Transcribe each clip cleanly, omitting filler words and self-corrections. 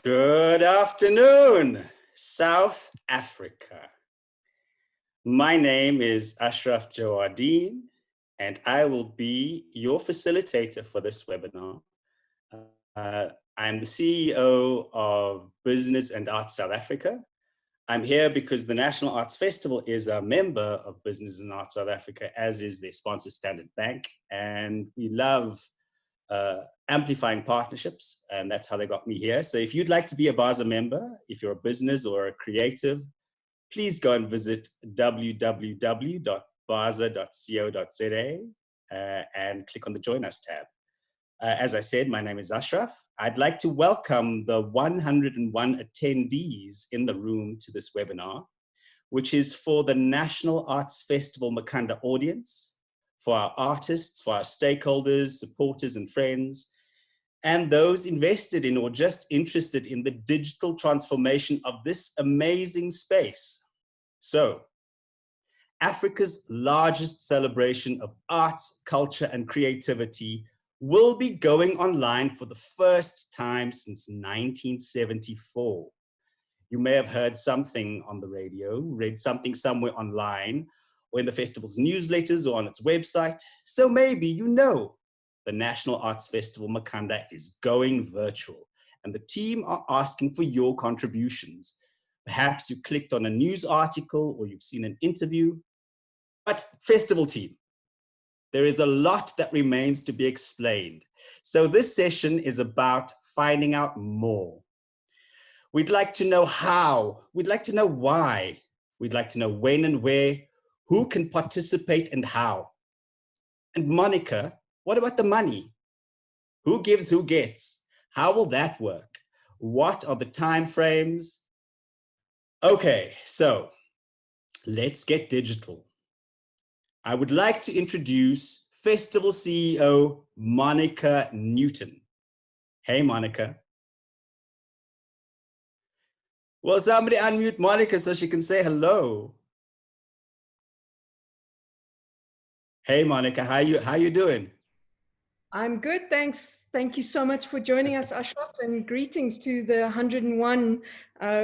Good afternoon, South Africa. My name is Ashraf Johaardien, and I will be your facilitator for this webinar. I'm the CEO of Business and Arts South Africa. I'm here because the National Arts Festival is a member of Business and Arts South Africa, as is their sponsor, Standard Bank, and we love amplifying partnerships, and that's how they got me here. So if you'd like to be a BASA member, if you're a business or a creative, please go and visit www.basa.co.za and click on the Join Us tab. As I said, my name is Ashraf. I'd like to welcome the 101 attendees in the room to this webinar, which is for the National Arts Festival Makhanda audience, for our artists, for our stakeholders, supporters and friends, and those invested in or just interested in the digital transformation of this amazing space. So, Africa's largest celebration of arts, culture, and creativity will be going online for the first time since 1974. You may have heard something on the radio, read something somewhere online, or in the festival's newsletters or on its website. So maybe you know the National Arts Festival Makhanda is going virtual, and the team are asking for your contributions. Perhaps you clicked on a news article or you've seen an interview. But festival team, there is a lot that remains to be explained. So this session is about finding out more. We'd like to know how, we'd like to know why, we'd like to know when and where, who can participate and how. And Monica, what about the money? Who gives, who gets? How will that work? What are the time frames? Okay, so let's get digital. I would like to introduce Festival CEO Monica Newton. Hey, Monica. Well, somebody unmute Monica so she can say hello. Hey, Monica, how you doing? I'm good, thanks. Thank you so much for joining us, Ashraf, and greetings to the 101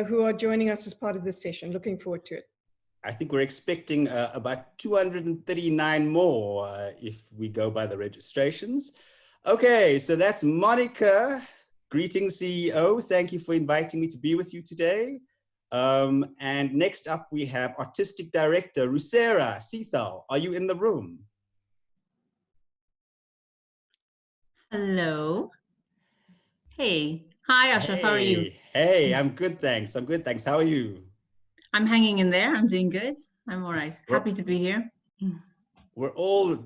who are joining us as part of this session. Looking forward to it. I think we're expecting about 239 more if we go by the registrations. Okay, so that's Monica. Greetings, CEO. Thank you for inviting me to be with you today. And next up, we have Artistic Director, Rusera Sithal. Are you in the room? Hello. Hey. Hi, Ashraf. How are you? Hey, I'm good, thanks. I'm good, thanks. How are you? I'm hanging in there. I'm doing good. I'm all right. Happy to be here. We're all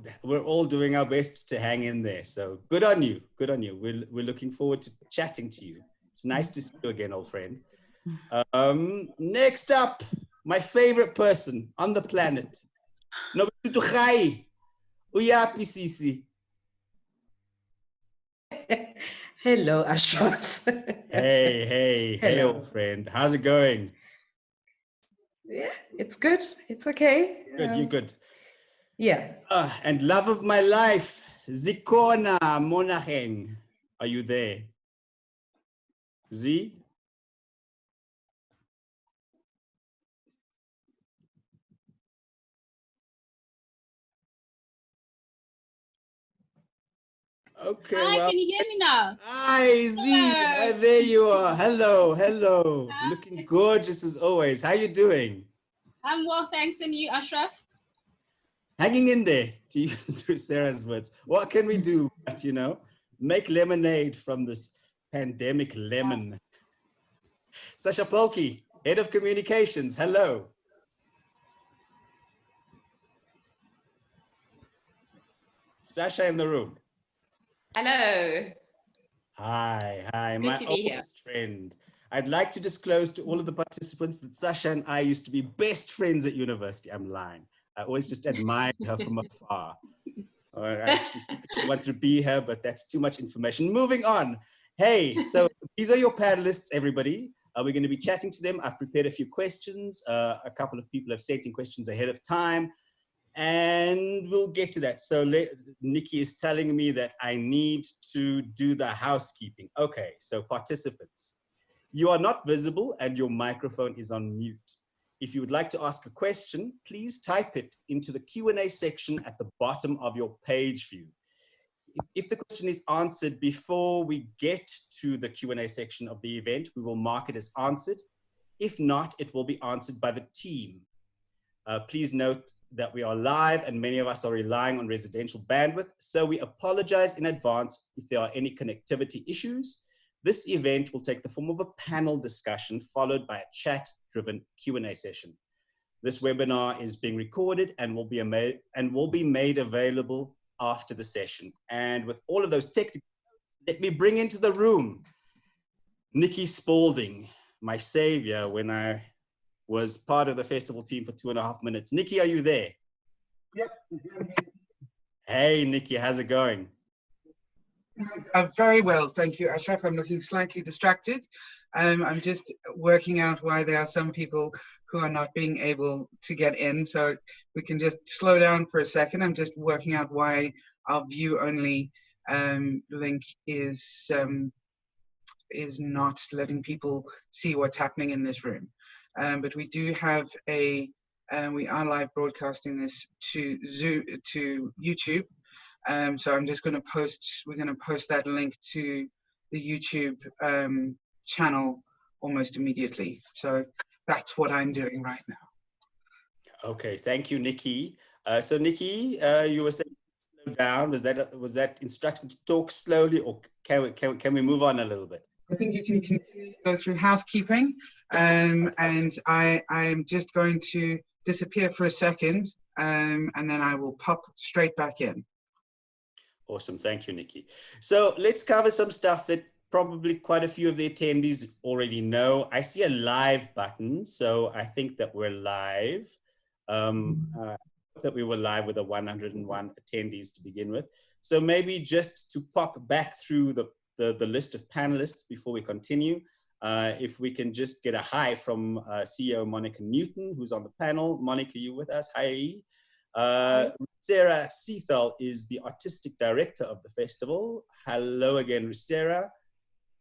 doing our best to hang in there. So good on you. Good on you. We're looking forward to chatting to you. It's nice to see you again, old friend. Next up, my favorite person on the planet. Nobutugai Uyapisisi. Hello, Ashraf. Hey, old friend. How's it going? Yeah, it's good. It's okay. Good, you're good. Yeah. And love of my life, Zikona Monacheng. Are you there? Z? Okay. Hi, well, can you hear me now? Hi, Z. There you are. Hello. Hi. Looking gorgeous as always. How you doing? I'm well, thanks. And you, Ashraf? Hanging in there, to use Sarah's words. What can we do but, make lemonade from this pandemic lemon? Sasha Polke, Head of Communications. Hello. Sasha in the room. Hello. Hi. Good to be here. Friend. I'd like to disclose to all of the participants that Sasha and I used to be best friends at university. I'm lying. I always just admired her from afar. I actually want to be here, but that's too much information. Moving on. Hey, so these are your panelists, everybody. We're going to be chatting to them. I've prepared a few questions. A couple of people have sent in questions ahead of time, and we'll get to that. So Nikki is telling me that I need to do the housekeeping. Okay, so participants, You are not visible and your microphone is on mute. If you would like to ask a question, please type it into the Q&A section at the bottom of your page view. If the question is answered before we get to the Q&A section of the event, we will mark it as answered. If not, it will be answered by the team. Please note that we are live and many of us are relying on residential bandwidth, so we apologize in advance if there are any connectivity issues. This event will take the form of a panel discussion followed by a chat-driven Q&A session. This webinar is being recorded and will be made available after the session. And with all of those technical notes, let me bring into the room Nikki Spalding, my savior when I was part of the festival team for 2.5 minutes. Nikki, are you there? Yep. Hey, Nikki, how's it going? Very well, thank you, Ashraf. I'm looking slightly distracted. I'm just working out why there are some people who are not being able to get in. So we can just slow down for a second. I'm just working out why our view-only link is not letting people see what's happening in this room. But we do have we are live broadcasting this to YouTube. So I'm just going to we're going to post that link to the YouTube channel almost immediately. So that's what I'm doing right now. Okay, thank you, Nikki. So Nikki, you were saying slow down. Was that instruction to talk slowly, or can we move on a little bit? I think you can continue to go through housekeeping, and I'm just going to disappear for a second, and then I will pop straight back in. Awesome, thank you, Nikki. So let's cover some stuff that probably quite a few of the attendees already know. I see a live button, so I think that we're live. That we were live with the 101 attendees to begin with. So maybe just to pop back through the list of panelists before we continue, if we can just get a hi from CEO Monica Newton, who's on the panel. Monica, you with us? Hi. Sarah Seethal is the artistic director of the festival. Hello again, Sarah.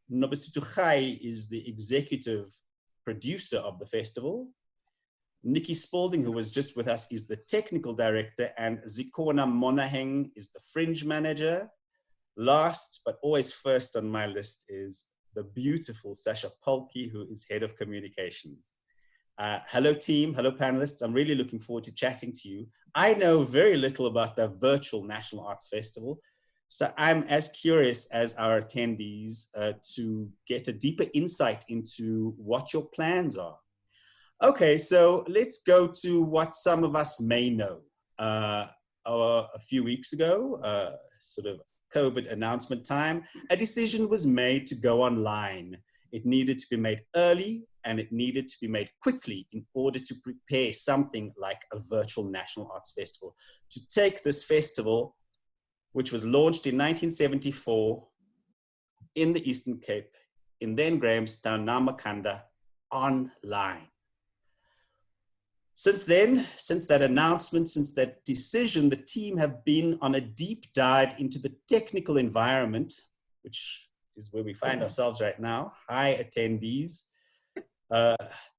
Nobisutu Chai is the executive producer of the festival. Nikki Spalding, who was just with us, is the technical director, and Zikona Monaheng is the fringe manager. Last, but always first on my list, is the beautiful Sasha Polke, who is head of communications. Hello team, hello panelists. I'm really looking forward to chatting to you. I know very little about the virtual National Arts Festival, so I'm as curious as our attendees to get a deeper insight into what your plans are. Okay, so let's go to what some of us may know. A few weeks ago, sort of COVID announcement time, a decision was made to go online. It needed to be made early and it needed to be made quickly in order to prepare something like a virtual National Arts Festival, to take this festival, which was launched in 1974 in the Eastern Cape, in then Grahamstown, now Makanda, online. Since then, since that announcement, since that decision, the team have been on a deep dive into the technical environment, which is where we find ourselves right now. Hi, attendees.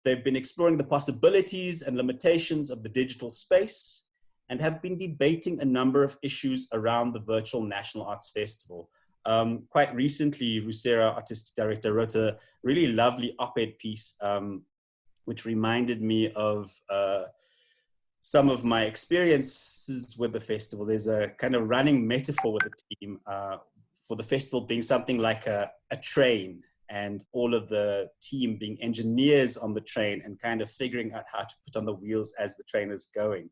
They've been exploring the possibilities and limitations of the digital space and have been debating a number of issues around the virtual National Arts Festival. Quite recently, Rusera, artistic director, wrote a really lovely op-ed piece which reminded me of some of my experiences with the festival. There's a kind of running metaphor with the team for the festival being something like a train, and all of the team being engineers on the train and kind of figuring out how to put on the wheels as the train is going.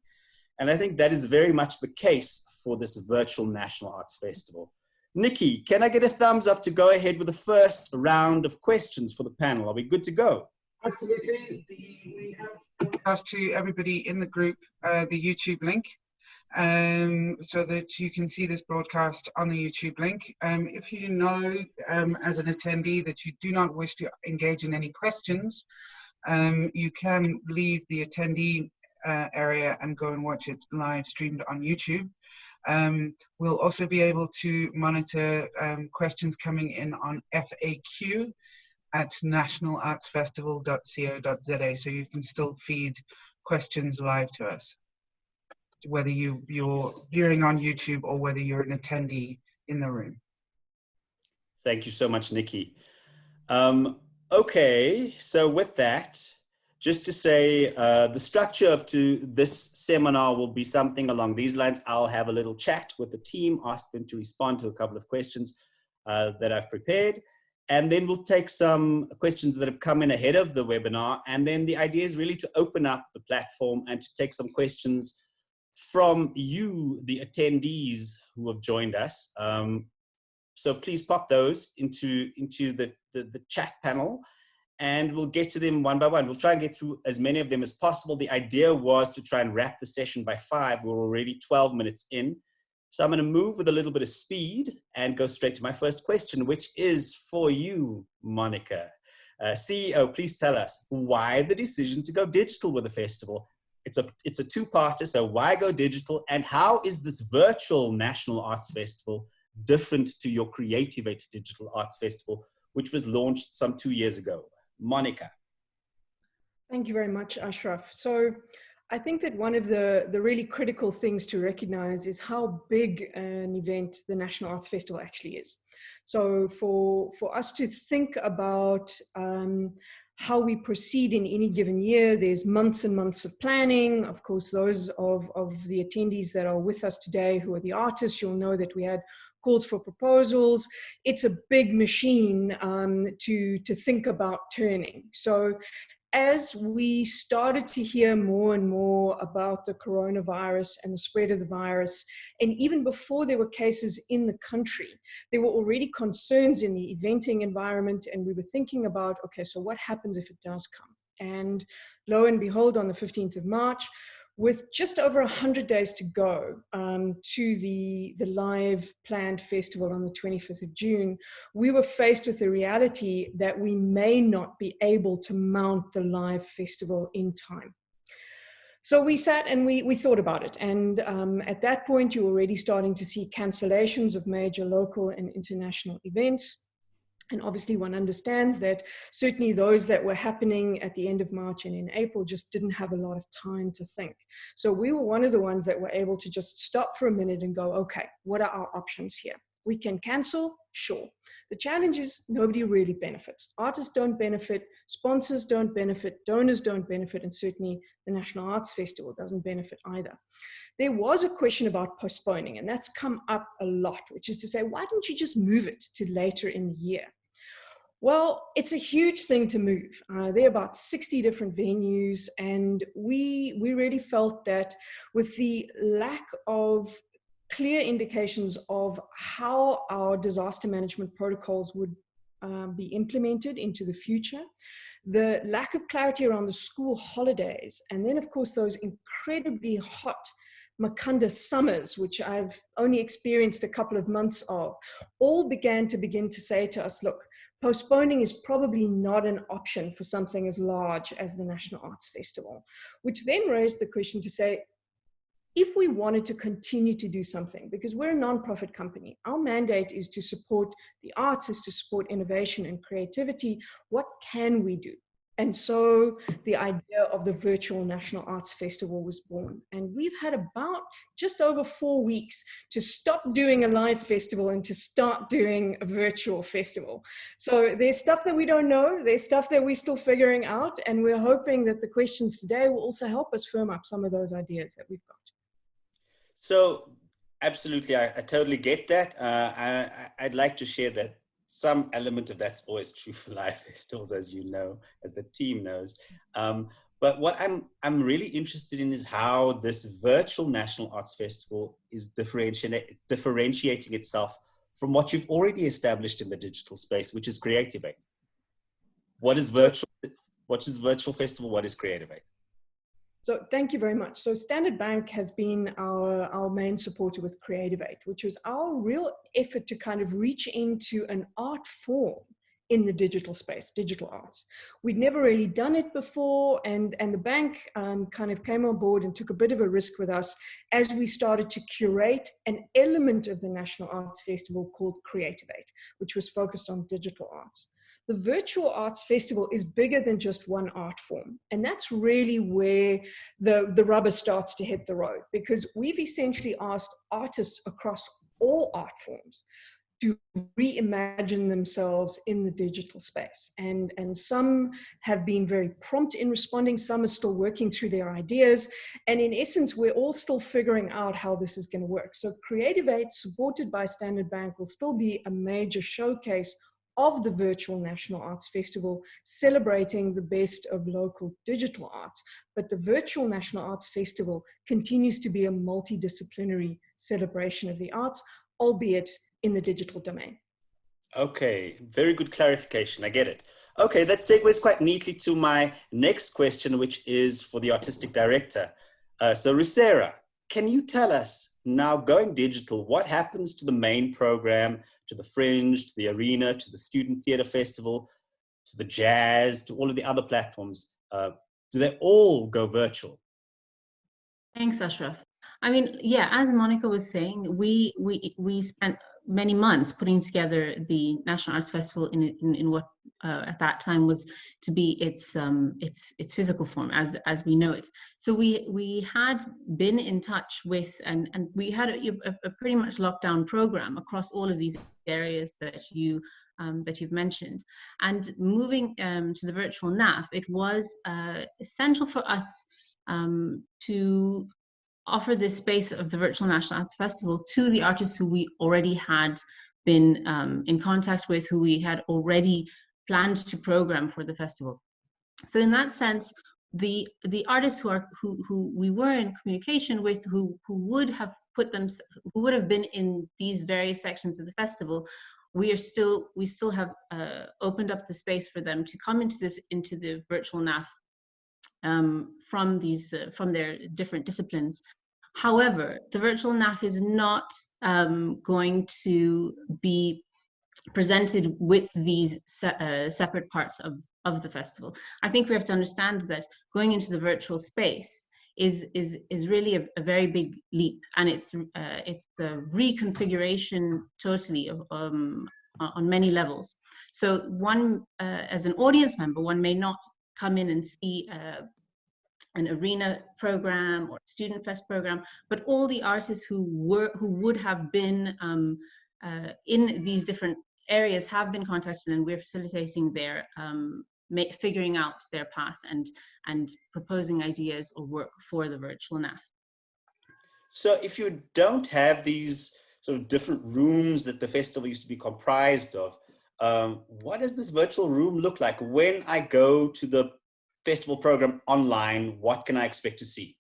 And I think that is very much the case for this virtual National Arts Festival. Nikki, can I get a thumbs up to go ahead with the first round of questions for the panel? Are we good to go? Absolutely. We have broadcast to everybody in the group the YouTube link, so that you can see this broadcast on the YouTube link. If you know as an attendee that you do not wish to engage in any questions, you can leave the attendee area and go and watch it live streamed on YouTube. We'll also be able to monitor questions coming in on FAQ. at nationalartsfestival.co.za, so you can still feed questions live to us, whether you're viewing on YouTube or whether you're an attendee in the room. Thank you so much, Nikki. Okay, so with that, just to say the structure of this seminar will be something along these lines. I'll have a little chat with the team, ask them to respond to a couple of questions that I've prepared. And then we'll take some questions that have come in ahead of the webinar. And then the idea is really to open up the platform and to take some questions from you, the attendees who have joined us. So please pop those into the chat panel, and we'll get to them one by one. We'll try and get through as many of them as possible. The idea was to try and wrap the session by 5. We're already 12 minutes in. So I'm going to move with a little bit of speed and go straight to my first question, which is for you, Monica. CEO, please tell us why the decision to go digital with the festival. It's a two-parter, so why go digital, and how is this virtual National Arts Festival different to your Creativate Digital Arts Festival, which was launched some 2 years ago? Monica. Thank you very much, Ashraf. So I think that one of the really critical things to recognize is how big an event the National Arts Festival actually is. So for us to think about how we proceed in any given year, there's months and months of planning. Of course, those of the attendees that are with us today who are the artists, you'll know that we had calls for proposals. It's a big machine to think about turning. So as we started to hear more and more about the coronavirus and the spread of the virus, and even before there were cases in the country, there were already concerns in the eventing environment, and we were thinking about, okay, so what happens if it does come? And lo and behold, on the 15th of March, with just over 100 days to go to the live planned festival on the 25th of June, we were faced with the reality that we may not be able to mount the live festival in time. So we sat and we thought about it. And at that point, you're already starting to see cancellations of major local and international events. And obviously one understands that certainly those that were happening at the end of March and in April just didn't have a lot of time to think. So we were one of the ones that were able to just stop for a minute and go, okay, what are our options here? We can cancel, sure. The challenge is nobody really benefits. Artists don't benefit, sponsors don't benefit, donors don't benefit, and certainly the National Arts Festival doesn't benefit either. There was a question about postponing, and that's come up a lot, which is to say, why don't you just move it to later in the year? Well, it's a huge thing to move. There are about 60 different venues, and we really felt that with the lack of clear indications of how our disaster management protocols would be implemented into the future, the lack of clarity around the school holidays, and then of course those incredibly hot Makanda summers, which I've only experienced a couple of months of, all began to say to us, look, postponing is probably not an option for something as large as the National Arts Festival, which then raised the question to say, if we wanted to continue to do something, because we're a nonprofit company, our mandate is to support the arts, is to support innovation and creativity, what can we do? And so the idea of the virtual National Arts Festival was born. And we've had about just over 4 weeks to stop doing a live festival and to start doing a virtual festival. So there's stuff that we don't know, there's stuff that we're still figuring out, and we're hoping that the questions today will also help us firm up some of those ideas that we've got. So absolutely, I totally get that. I'd like to share that some element of that's always true for live festivals, as you know, as the team knows. But what I'm really interested in is how this virtual National Arts Festival is differentiating itself from what you've already established in the digital space, which is Creativate. What is virtual festival? What is Creativate? So thank you very much. So Standard Bank has been our main supporter with Creativate, which was our real effort to kind of reach into an art form in the digital space, digital arts. We'd never really done it before, and the bank kind of came on board and took a bit of a risk with us as we started to curate an element of the National Arts Festival called Creativate, which was focused on digital arts. the virtual arts festival is bigger than just one art form. And that's really where the rubber starts to hit the road, because we've essentially asked artists across all art forms to reimagine themselves in the digital space. And some have been very prompt in responding, some are still working through their ideas. And in essence, we're all still figuring out how this is going to work. So Creative Aid, supported by Standard Bank, will still be a major showcase of the virtual National Arts Festival, celebrating the best of local digital arts. But the virtual National Arts Festival continues to be a multidisciplinary celebration of the arts, albeit in the digital domain. Okay, very good clarification. I get it. Okay, that segues quite neatly to my next question, which is for the artistic director. So Rusera, can you tell us, now going digital, what happens to the main program, to the Fringe, to the Arena, to the Student Theatre Festival, to the Jazz, to all of the other platforms? Do they all go virtual? Thanks, Ashraf. I mean, yeah, as Monica was saying, we spent many months putting together the National Arts Festival in what at that time was to be its physical form as we know it. So we had been in touch with and we had a pretty much locked down program across all of these areas that you've mentioned. And moving to the virtual NAF, it was essential for us to offer this space of the Virtual National Arts Festival to the artists who we already had been in contact with, who we had already planned to program for the festival. So in that sense, the artists who we were in communication with, who would have been in these various sections of the festival, we still have opened up the space for them to come into the virtual NAF from their different disciplines. However, the virtual NAF is not going to be presented with these separate parts of the festival. I think we have to understand that going into the virtual space is really a very big leap, and it's a reconfiguration totally on many levels. So one, as an audience member, one may not come in and see an arena program or student fest program, but all the artists who would have been in these different areas have been contacted, and we're facilitating their figuring out their path and proposing ideas or work for the virtual NAF. So if you don't have these sort of different rooms that the festival used to be comprised of, what does this virtual room look like? When I go to the festival program online, what can I expect to see?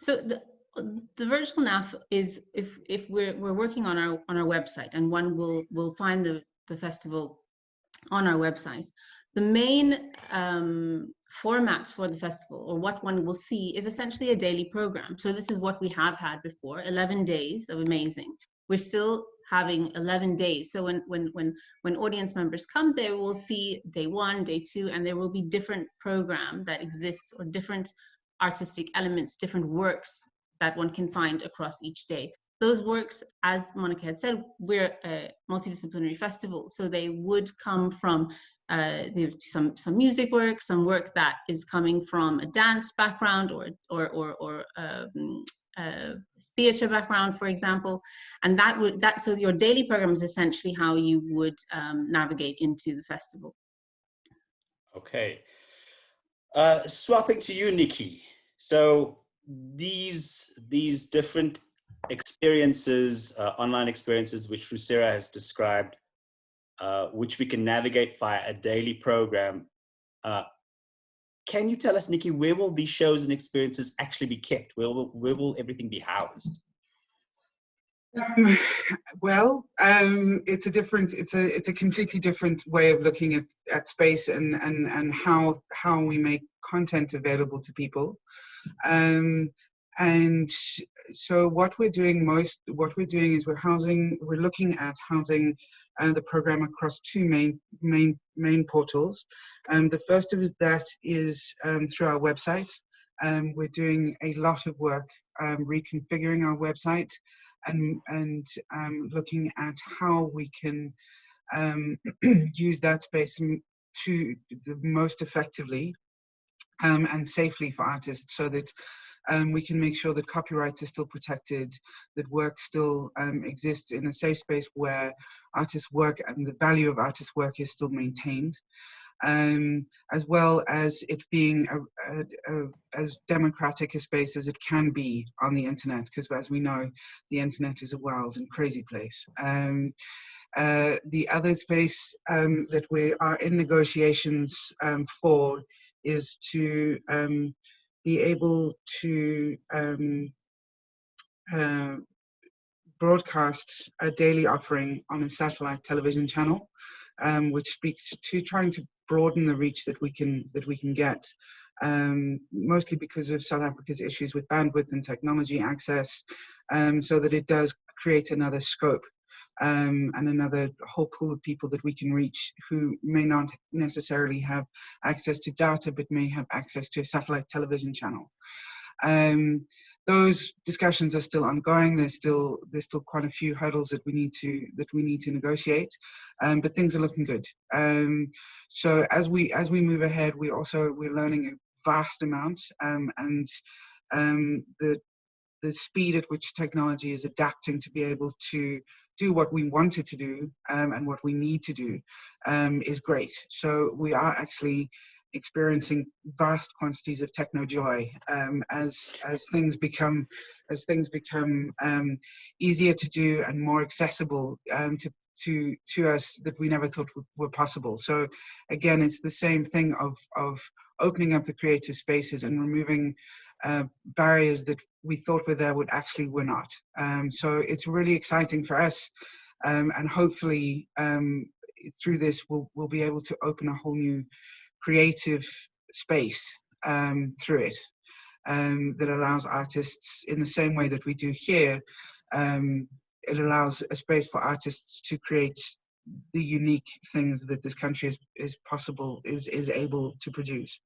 So the virtual NAF is, if we're working on our website, and one will find the festival on our website. The main formats for the festival, or what one will see, is essentially a daily program. So this is what we have had before, 11 days of amazing. We're still having 11 days. So when audience members come, they will see day 1, day 2, and there will be different program that exists, or different artistic elements, different works that one can find across each day. Those works, as Monica had said, we're a multidisciplinary festival, so they would come from some music work, some work that is coming from a dance background or theater background, for example, and so your daily program is essentially how you would navigate into the festival. Okay, swapping to you, Nikki. So these different experiences, online experiences, which Rusera has described, which we can navigate via a daily program. Can you tell us, Nikki, where will these shows and experiences actually be kept? Where will everything be housed? Well, it's a completely different way of looking at space and how we make content available to people. And so what we're doing is we're looking at housing the program across 2 main portals. The first of that is through our website. We're doing a lot of work reconfiguring our website and looking at how we can use that space to the most effectively and safely for artists, so that we can make sure that copyrights are still protected, that work still exists in a safe space where artists' work and the value of artists' work is still maintained, as well as it being as democratic a space as it can be on the internet, because as we know, the internet is a wild and crazy place. The other space that we are in negotiations for is to be able to broadcast a daily offering on a satellite television channel, which speaks to trying to broaden the reach that we can get, mostly because of South Africa's issues with bandwidth and technology access, so that it does create another scope and another whole pool of people that we can reach who may not necessarily have access to data but may have access to a satellite television channel. Those discussions are still ongoing. There's still quite a few hurdles that we need to negotiate, but things are looking good. So as we move ahead, we're learning a vast amount, and the speed at which technology is adapting to be able to do what we wanted to do and what we need to do is great. So we are actually experiencing vast quantities of techno joy as things become easier to do and more accessible to us that we never thought were possible. So again, it's the same thing of opening up the creative spaces and removing barriers that we thought were there were not. So it's really exciting for us, and hopefully through this we'll be able to open a whole new creative space through it, that allows artists, in the same way that we do here, it allows a space for artists to create the unique things that this country is able to produce.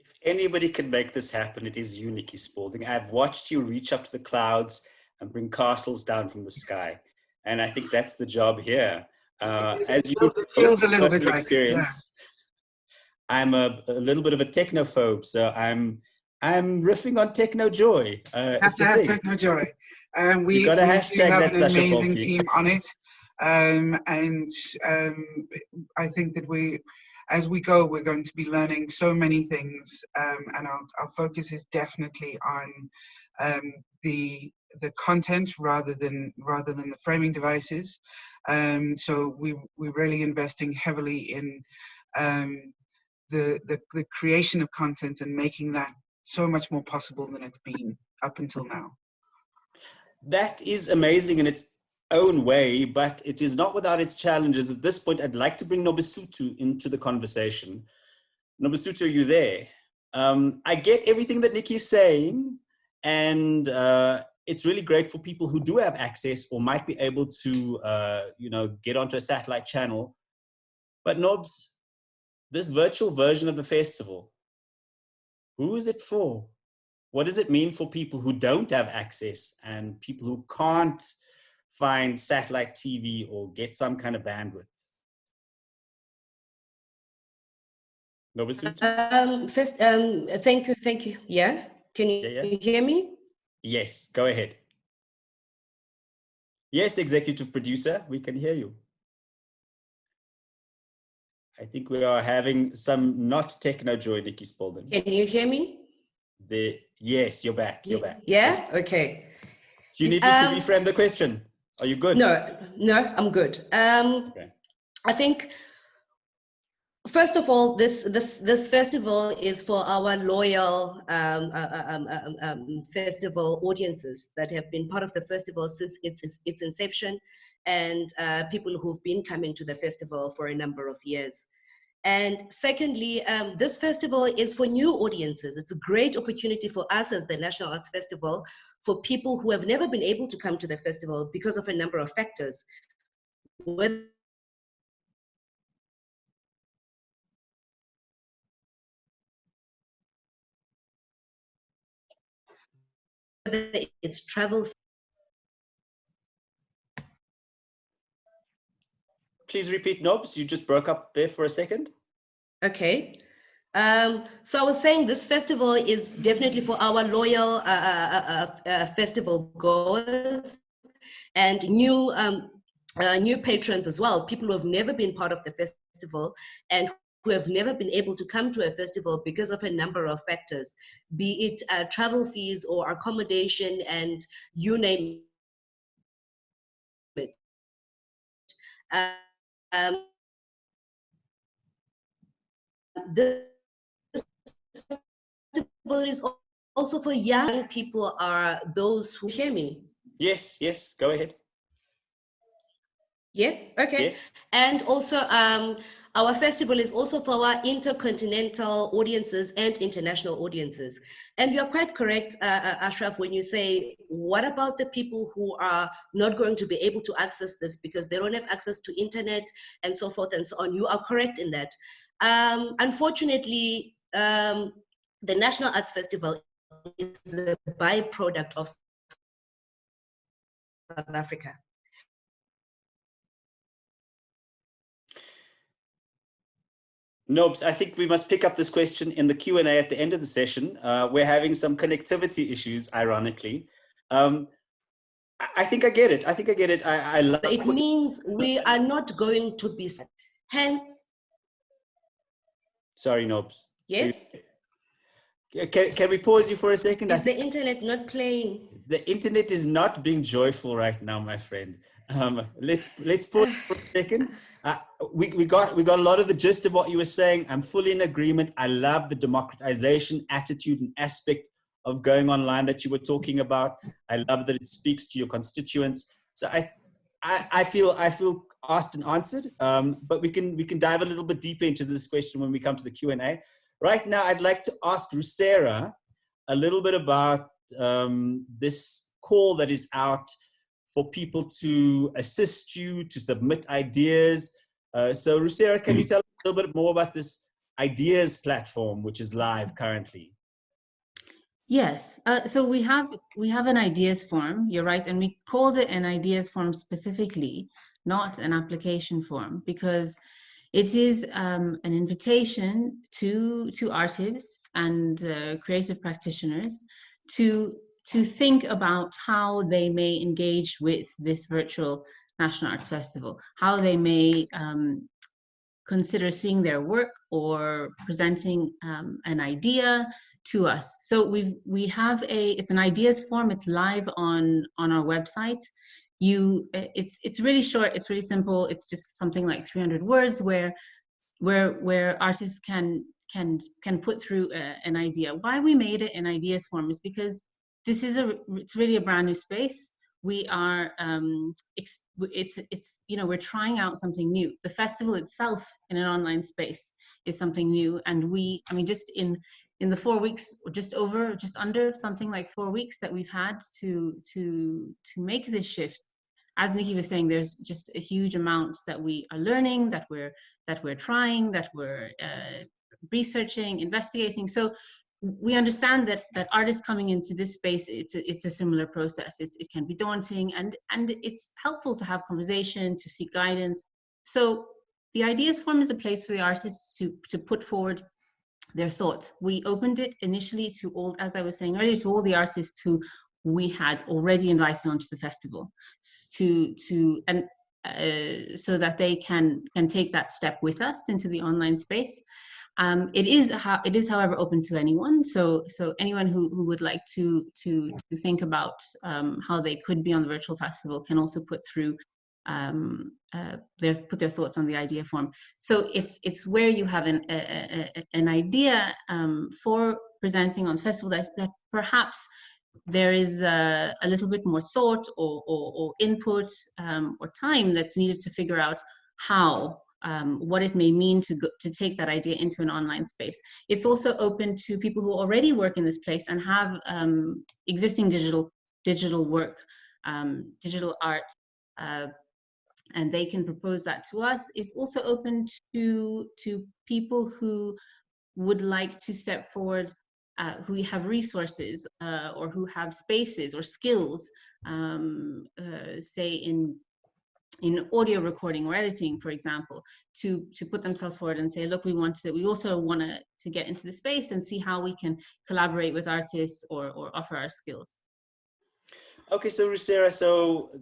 If anybody can make this happen, it is you, Nikki Spalding. I've watched you reach up to the clouds and bring castles down from the sky, and I think that's the job here. As you It feels a little bit like experience, I'm a little bit of a technophobe, so I'm riffing on techno joy. Have to have techno joy. We got a do hashtag have that's an Sasha amazing Polky. team on it, and I think that as we go, we're going to be learning so many things, and our focus is definitely on the content rather than the framing devices. So we're really investing heavily in the creation of content and making that so much more possible than it's been up until now. That is amazing in its own way, but it is not without its challenges. At this point, I'd like to bring Nobisutu into the conversation. Nobisutu, are you there? I get everything that Nikki's saying, and it's really great for people who do have access or might be able to, get onto a satellite channel. But Nobs, this virtual version of the festival, who is it for? What does it mean for people who don't have access and people who can't find satellite TV or get some kind of bandwidth? First, thank you. Yeah, can you hear me? Yes, go ahead. Yes, executive producer, we can hear you. I think we are having some not techno joy, Nikki Spalding. Can you hear me? Yes, you're back. You're back. Yeah. Okay. Do you need me to reframe the question? Are you good? No, I'm good. Okay. I think, first of all, this festival is for our loyal festival audiences that have been part of the festival since its inception, and people who've been coming to the festival for a number of years. And secondly, this festival is for new audiences. It's a great opportunity for us as the National Arts Festival, for people who have never been able to come to the festival because of a number of factors. Whether it's travel. please repeat, Nobs? You just broke up there for a second. Okay. So I was saying this festival is definitely for our loyal festival goers and new patrons as well, people who have never been part of the festival and who have never been able to come to a festival because of a number of factors, be it travel fees or accommodation and you name it. This festival is also for young people, are those who hear me. Yes, yes, go ahead. Yes, okay. Yes. And also our festival is also for our intercontinental audiences and international audiences. And you're quite correct, Ashraf, when you say, what about the people who are not going to be able to access this because they don't have access to internet and so forth and so on? You are correct in that. Unfortunately, the National Arts Festival is a byproduct of South Africa. Nobes, I think we must pick up this question in the Q&A at the end of the session. We're having some connectivity issues, ironically. I think I get it. I think I get it. I love it means we are not going to be, hence. Sorry, Nobes. Yes. Can we pause you for a second? Is the internet not playing? The internet is not being joyful right now, my friend. Let's pause for a second. We got a lot of the gist of what you were saying. I'm fully in agreement. I love the democratization attitude and aspect of going online that you were talking about. I love that it speaks to your constituents. So I feel asked and answered. But we can dive a little bit deeper into this question when we come to the Q&A. Right now, I'd like to ask Rusera a little bit about this call that is out for people to assist you, to submit ideas. So Rusera, can you tell us a little bit more about this ideas platform, which is live currently? Yes, so we have an ideas form, you're right, and we called it an ideas form specifically, not an application form, because it is an invitation to artists and creative practitioners to think about how they may engage with this virtual National Arts Festival, how they may consider seeing their work or presenting an idea to us. So we have it's an ideas form. It's live on our website. It's really short. It's really simple. It's just something like 300 words where artists can put through an idea. Why we made it an ideas form is because it's really a brand new space. We are we're trying out something new. The festival itself in an online space is something new, and just in the 4 weeks, or just under something like 4 weeks that we've had to make this shift. As Nikki was saying, there's just a huge amount that we are learning, that we're trying, that we're researching, investigating. So we understand that artists coming into this space, it's a similar process. It can be daunting, and it's helpful to have conversation, to seek guidance. So the ideas form is a place for the artists to put forward their thoughts. We opened it initially to all, as I was saying earlier, to all the artists who we had already invited onto the festival, so that they can take that step with us into the online space. It is, however, open to anyone. So anyone who would like to think about how they could be on the virtual festival can also put through put their thoughts on the idea form. So it's where you have an idea for presenting on the festival that perhaps there is a little bit more thought or input or time that's needed to figure out how what it may mean to take that idea into an online space. It's also open to people who already work in this place and have existing digital work, digital art, and they can propose that to us. It's also open to people who would like to step forward, who have resources or who have spaces or skills, say in in audio recording or editing, for example, to put themselves forward and say, look, we also want to get into the space and see how we can collaborate with artists or offer our skills. Okay, so Rusera, so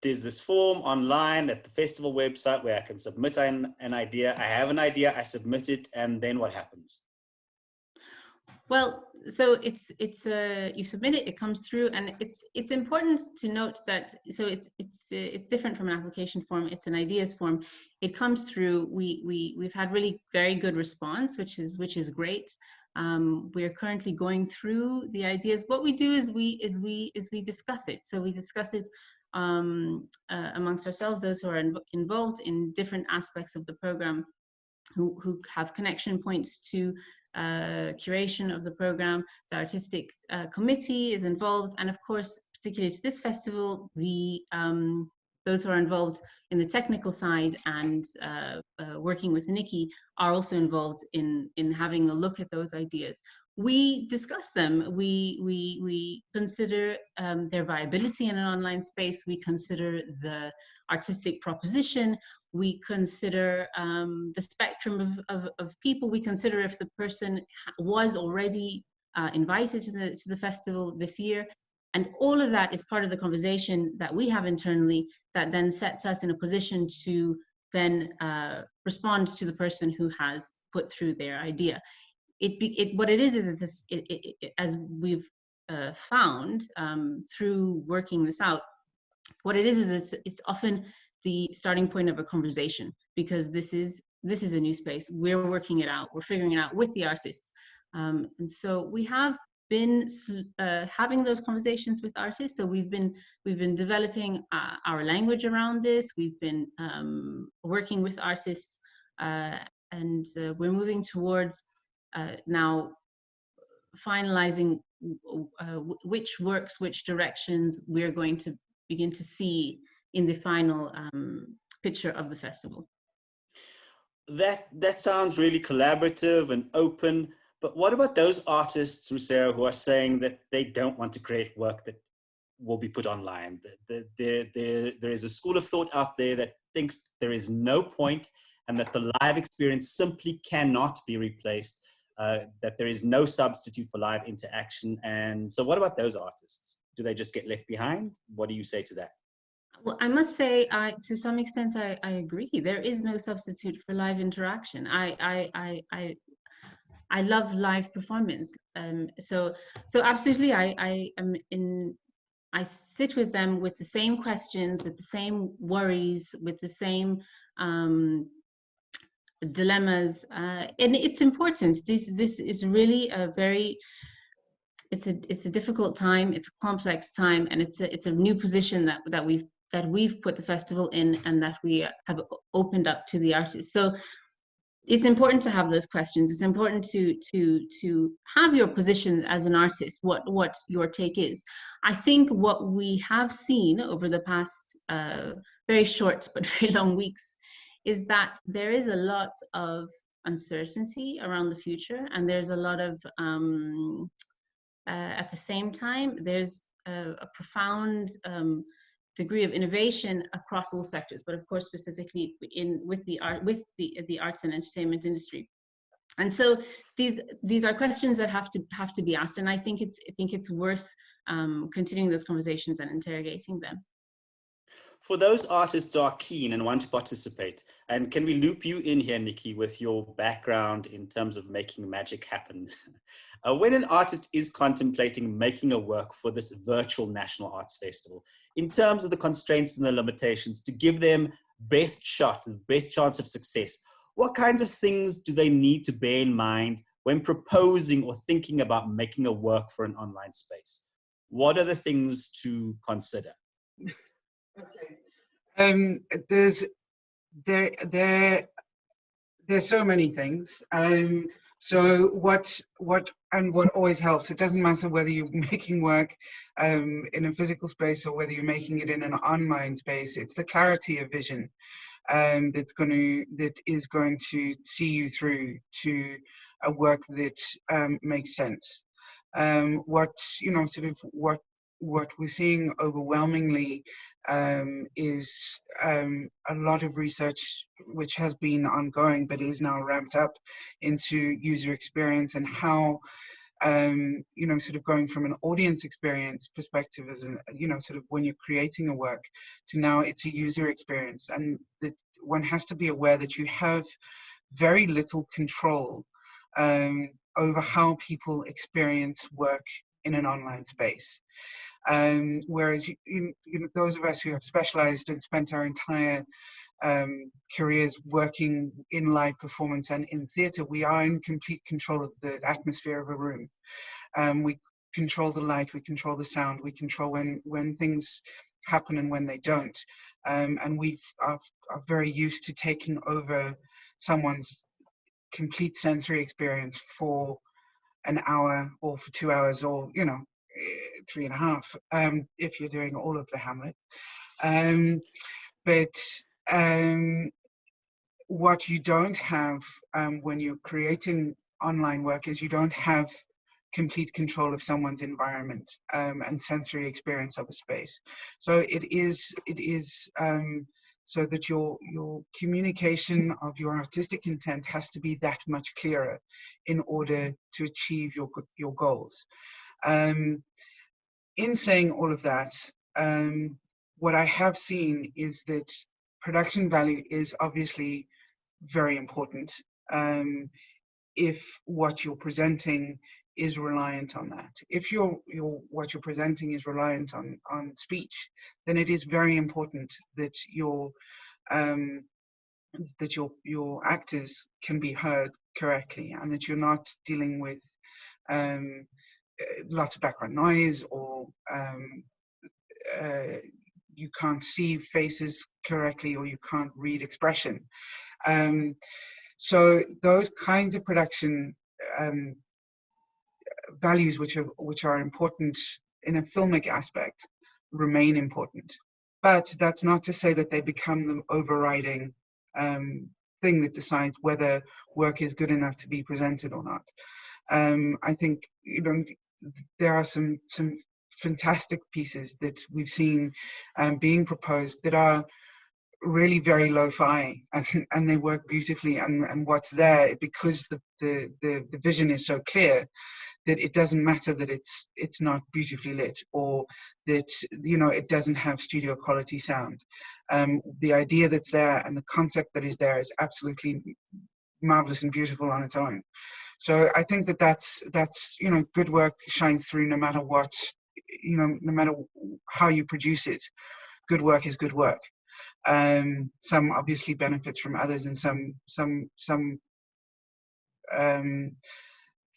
there's this form online at the festival website where I can submit an idea. I have an idea, I submit it, and then what happens? Well, so you submit it, it comes through, and it's important to note that it's different from an application form. It's an ideas form. It comes through. We've had really very good response, which is great. We are currently going through the ideas. What we do is we discuss it. So we discuss it amongst ourselves, those who are involved in different aspects of the program, who have connection points to curation of the program. The artistic committee is involved, and of course, particularly to this festival, those who are involved in the technical side and working with Nikki are also involved in having a look at those ideas. We discuss them. We consider their viability in an online space. We consider the artistic proposition. We consider the spectrum of people. We consider if the person was already invited to the festival this year. And all of that is part of the conversation that we have internally that then sets us in a position to then respond to the person who has put through their idea. What it is as we've found through working this out, what it is it's often the starting point of a conversation, because this is a new space. We're working it out. We're figuring it out with the artists, and so we have been having those conversations with artists. So we've been developing our language around this. We've been working with artists, and we're moving towards now finalizing which works, which directions we're going to begin to see in the final picture of the festival. That sounds really collaborative and open, but what about those artists, Rusera, who are saying that they don't want to create work that will be put online? There is a school of thought out there that thinks there is no point and that the live experience simply cannot be replaced, that there is no substitute for live interaction. And so what about those artists? Do they just get left behind? What do you say to that? Well, I must say, to some extent, I agree. There is no substitute for live interaction. I love live performance. So absolutely, I sit with them with the same questions, with the same worries, with the same dilemmas, and it's important. This is really a very it's a difficult time. It's a complex time, and it's a new position that we've put the festival in, and that we have opened up to the artists. So it's important to have those questions. It's important to have your position as an artist, what your take is. I think what we have seen over the past very short but very long weeks is that there is a lot of uncertainty around the future, and there's a lot of at the same time there's a profound degree of innovation across all sectors, but of course specifically with the arts and entertainment industry. And so these are questions that have to be asked, and I think it's worth continuing those conversations and interrogating them. For those artists who are keen and want to participate, and can we loop you in here, Nikki, with your background in terms of making magic happen? When an artist is contemplating making a work for this virtual National Arts Festival, in terms of the constraints and the limitations, to give them best shot, the best chance of success, what kinds of things do they need to bear in mind when proposing or thinking about making a work for an online space? What are the things to consider? Okay. There's so many things. So what always helps, it doesn't matter whether you're making work in a physical space or whether you're making it in an online space, it's the clarity of vision that is going to see you through to a work that makes sense. What we're seeing overwhelmingly is a lot of research which has been ongoing but is now ramped up into user experience and how sort of going from an audience experience perspective as sort of when you're creating a work to now it's a user experience, and that one has to be aware that you have very little control over how people experience work in an online space. Whereas those of us who have specialized and spent our entire careers working in live performance and in theatre, we are in complete control of the atmosphere of a room. We control the light, we control the sound, we control when things happen and when they don't. And we are very used to taking over someone's complete sensory experience for an hour or for 2 hours or 3.5 if you're doing all of the Hamlet. But what you don't have when you're creating online work is you don't have complete control of someone's environment and sensory experience of a space. So it is so that your communication of your artistic intent has to be that much clearer in order to achieve your goals. In saying all of that, what I have seen is that production value is obviously very important if what you're presenting is reliant on that. If what you're presenting is reliant on speech, then it is very important that your actors can be heard correctly and that you're not dealing with lots of background noise or you can't see faces correctly or you can't read expression. So those kinds of production values which are important in a filmic aspect remain important. But that's not to say that they become the overriding thing that decides whether work is good enough to be presented or not. I think there are some fantastic pieces that we've seen being proposed that are really very lo-fi and they work beautifully, and what's there, because the vision is so clear that it doesn't matter that it's not beautifully lit or that it doesn't have studio quality sound. The idea that's there and the concept that is there is absolutely marvelous and beautiful on its own. So I think that's good work shines through no matter what, no matter how you produce it. Good work is good work. Some obviously benefits from others, and some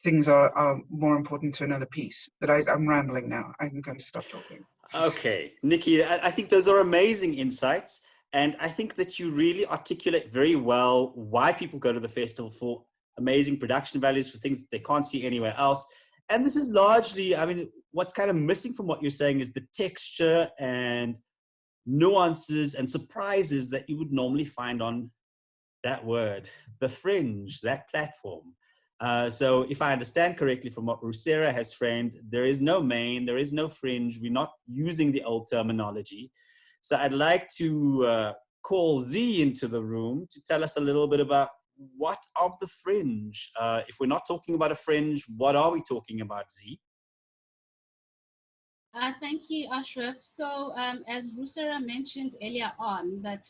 things are more important to another piece. But I'm rambling now. I'm going to stop talking. Okay, Nikki, I think those are amazing insights. And I think that you really articulate very well why people go to the festival, for amazing production values, for things that they can't see anywhere else. And this is largely, I mean, what's kind of missing from what you're saying is the texture and nuances and surprises that you would normally find on that word, the fringe, that platform. So if I understand correctly from what Rusera has framed, there is no main, there is no fringe. We're not using the old terminology. So I'd like to call Z into the room to tell us a little bit about what of the fringe. If we're not talking about a fringe, what are we talking about, Z? Thank you, Ashraf. So as Rusera mentioned earlier on, that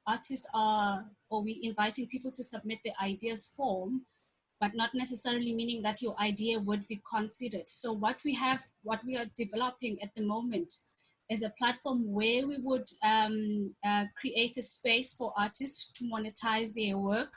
artists are, or we're inviting people to submit their ideas form, but not necessarily meaning that your idea would be considered. So what we are developing at the moment is a platform where we would create a space for artists to monetize their work.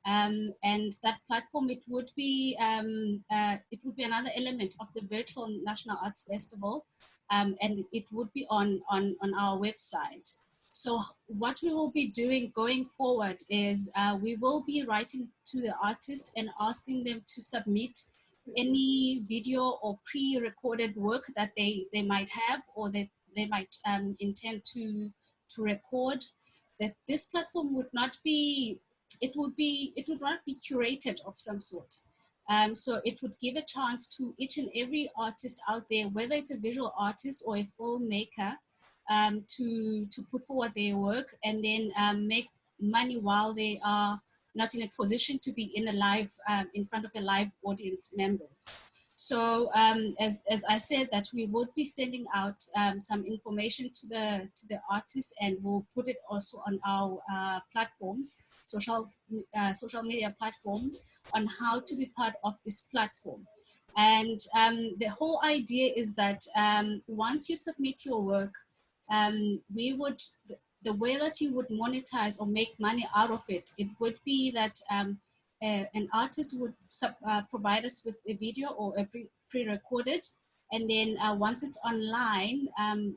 And that platform, it would be another element of the virtual National Arts Festival, and it would be on our website. So what we will be doing going forward is we will be writing to the artist and asking them to submit any video or pre-recorded work that they might have or that they might intend to record. That this platform would not be, it would not be curated of some sort. So it would give a chance to each and every artist out there, whether it's a visual artist or a filmmaker, to put forward their work and then make money while they are not in a position to be in a live in front of a live audience members. So as I said, that we would be sending out some information to the artist, and we'll put it also on our platforms, social media platforms, on how to be part of this platform. And the whole idea is that once you submit your work, we would, the way that you would monetize or make money out of it, it would be that an artist would provide us with a video or a pre-recorded, and then once it's online, an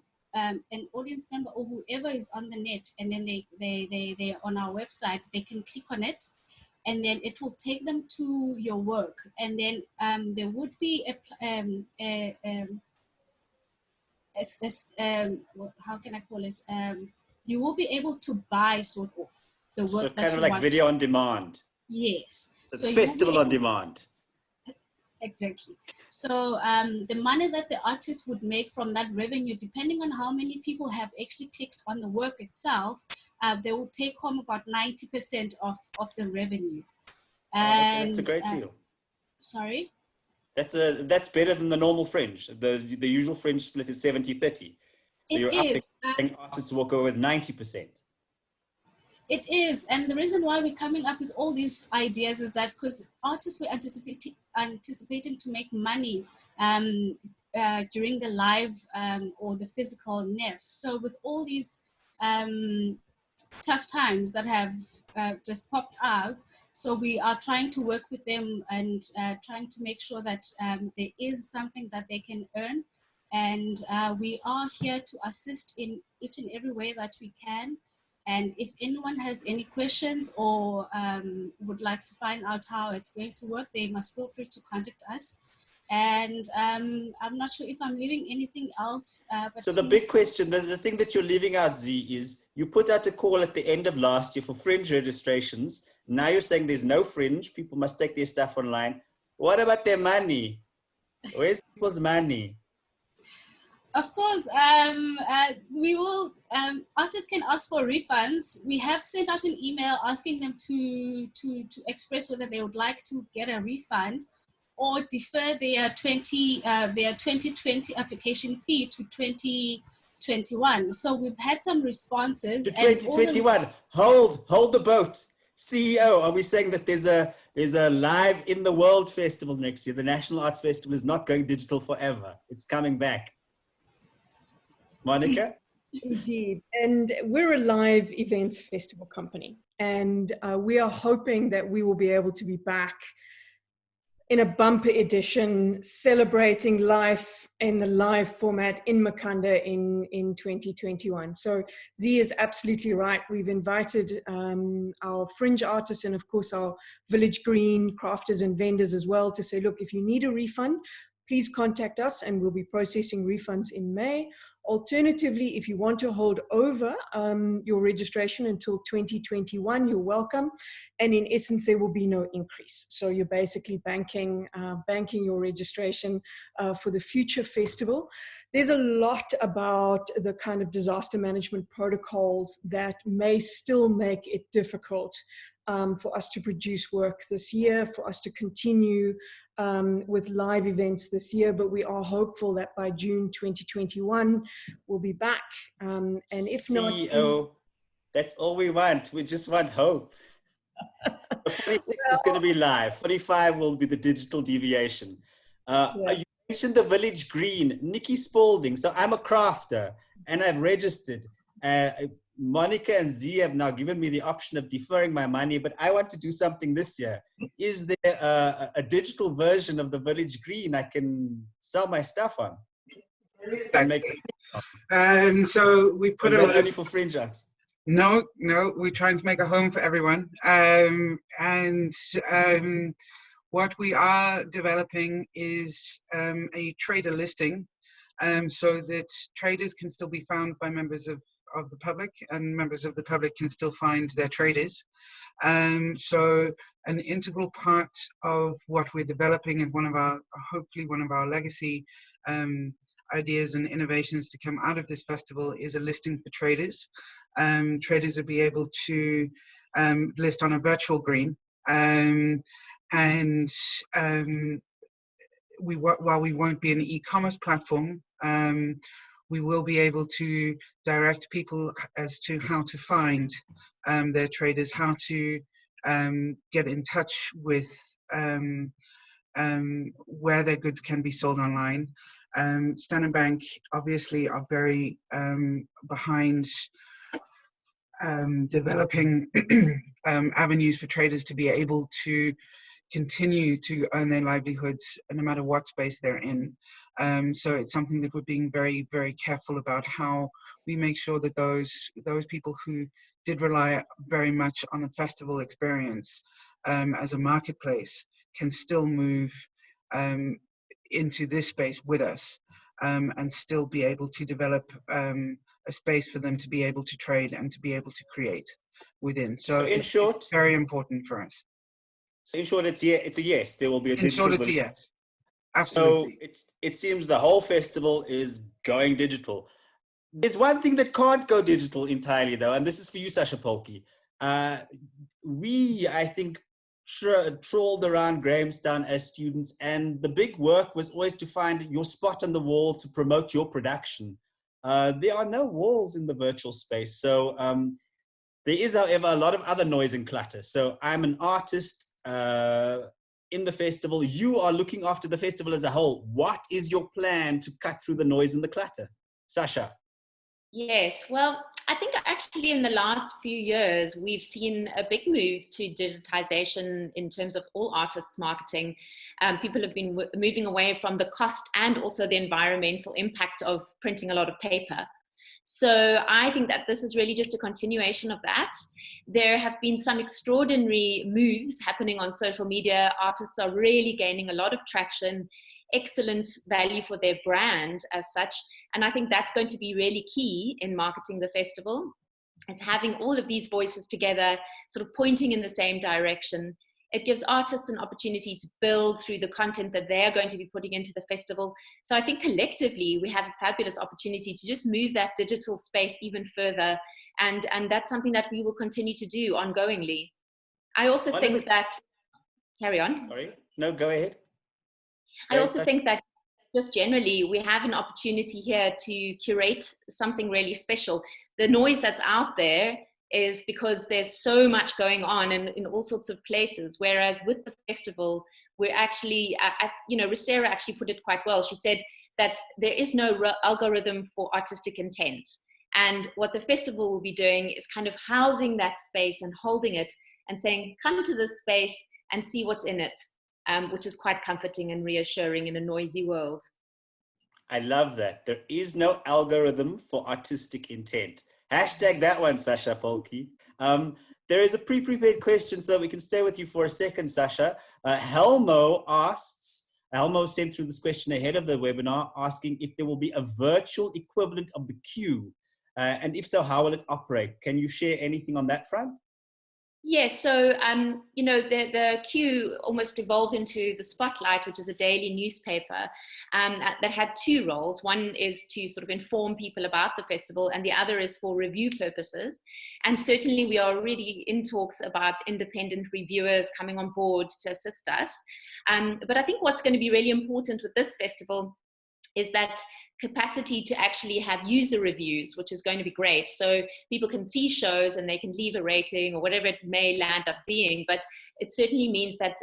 audience member or whoever is on the net, and then they're on our website, they can click on it, and then it will take them to your work, and then there would be how can I call it? You will be able to buy sort of the work so that kind you of like want. video on demand. Yes. So it's festival on demand. Exactly. So the money that the artist would make from that revenue, depending on how many people have actually clicked on the work itself, they will take home about 90% of the revenue. And that's a great deal. Sorry? That's better than the normal fringe. The usual fringe split is 70-30. So you're upping artists walk away with 90%. It is, and the reason why we're coming up with all these ideas is that because artists were anticipating to make money during the live or the physical NEF. So with all these tough times that have just popped out, so we are trying to work with them and trying to make sure that there is something that they can earn, and we are here to assist in each and every way that we can. And if anyone has any questions or would like to find out how it's going to work, they must feel free to contact us. And I'm not sure if I'm leaving anything else. So the big question, the thing that you're leaving out, Z, is you put out a call at the end of last year for fringe registrations. Now you're saying there's no fringe. People must take their stuff online. What about their money? Where's people's money? Of course, we will, artists can ask for refunds. We have sent out an email asking them to express whether they would like to get a refund or defer their 2020 application fee to 2021. So we've had some responses. To 2021, hold the boat. CEO, are we saying that there's a live in the world festival next year? The National Arts Festival is not going digital forever. It's coming back. Monica? Indeed. And we're a live events festival company. And we are hoping that we will be able to be back in a bumper edition, celebrating life in the live format in Makanda in 2021. So Z is absolutely right. We've invited our fringe artists and of course our Village Green crafters and vendors as well to say, look, if you need a refund, please contact us and we'll be processing refunds in May. Alternatively, if you want to hold over your registration until 2021, you're welcome. And in essence, there will be no increase. So you're basically banking your registration for the future festival. There's a lot about the kind of disaster management protocols that may still make it difficult for us to produce work this year, for us to continue with live events this year, but we are hopeful that by June 2021 we'll be back. And if CEO, not, that's all we want. We just want hope. 46 is going to be live. 45 will be the digital deviation. You mentioned the Village Green, Nikki Spalding. So I'm a crafter and I've registered. Monica and Z have now given me the option of deferring my money, but I want to do something this year. Is there a digital version of the Village Green I can sell my stuff on? So we put it only for fringe arts. No, we're trying to make a home for everyone. What we are developing is a trader listing, so that traders can still be found by members of the public, and members of the public can still find their traders. So an integral part of what we're developing and hopefully one of our legacy ideas and innovations to come out of this festival is a listing for traders. Traders will be able to list on a virtual green, and while we won't be an e-commerce platform, we will be able to direct people as to how to find their traders, how to get in touch with where their goods can be sold online. Standard Bank obviously are very behind developing avenues for traders to be able to continue to earn their livelihoods no matter what space they're in. So it's something that we're being very, very careful about, how we make sure that those people who did rely very much on the festival experience as a marketplace can still move into this space with us, and still be able to develop a space for them to be able to trade and to be able to create within. So in short, it's very important for us. So in short, it's a yes. There will be a digital. In short, it's a yes. Absolutely. So it seems the whole festival is going digital. There's one thing that can't go digital entirely, though, and this is for you, Sasha Polke. We, I think, trawled around Grahamstown as students, and the big work was always to find your spot on the wall to promote your production. There are no walls in the virtual space, so there is, however, a lot of other noise and clutter. So I'm an artist in the festival. You are looking after the festival as a whole. What is your plan to cut through the noise and the clutter? Sasha? Yes, well, I think actually in the last few years, we've seen a big move to digitization in terms of all artists marketing. People have been moving away from the cost and also the environmental impact of printing a lot of paper. So I think that this is really just a continuation of that. There have been some extraordinary moves happening on social media. Artists are really gaining a lot of traction, excellent value for their brand as such. And I think that's going to be really key in marketing the festival, is having all of these voices together, sort of pointing in the same direction. It gives artists an opportunity to build through the content that they're going to be putting into the festival. So I think collectively we have a fabulous opportunity to just move that digital space even further. And that's something that we will continue to do ongoingly. I also think that, carry on. Sorry, no, go ahead. I also think that just generally, we have an opportunity here to curate something really special. The noise that's out there is because there's so much going on in all sorts of places. Whereas with the festival, we're actually, Rusera actually put it quite well. She said that there is no algorithm for artistic intent. And what the festival will be doing is kind of housing that space and holding it and saying, come to this space and see what's in it, which is quite comforting and reassuring in a noisy world. I love that. There is no algorithm for artistic intent. Hashtag that one, Sasha Polke. There is a pre-prepared question, so that we can stay with you for a second, Sasha. Helmo sent through this question ahead of the webinar, asking if there will be a virtual equivalent of the queue. And if so, how will it operate? Can you share anything on that front? Yes, so, the Q almost evolved into the Spotlight, which is a daily newspaper that had two roles. One is to sort of inform people about the festival, and the other is for review purposes. And certainly we are already in talks about independent reviewers coming on board to assist us. But I think what's going to be really important with this festival is that capacity to actually have user reviews, which is going to be great. So people can see shows and they can leave a rating or whatever it may land up being. But it certainly means that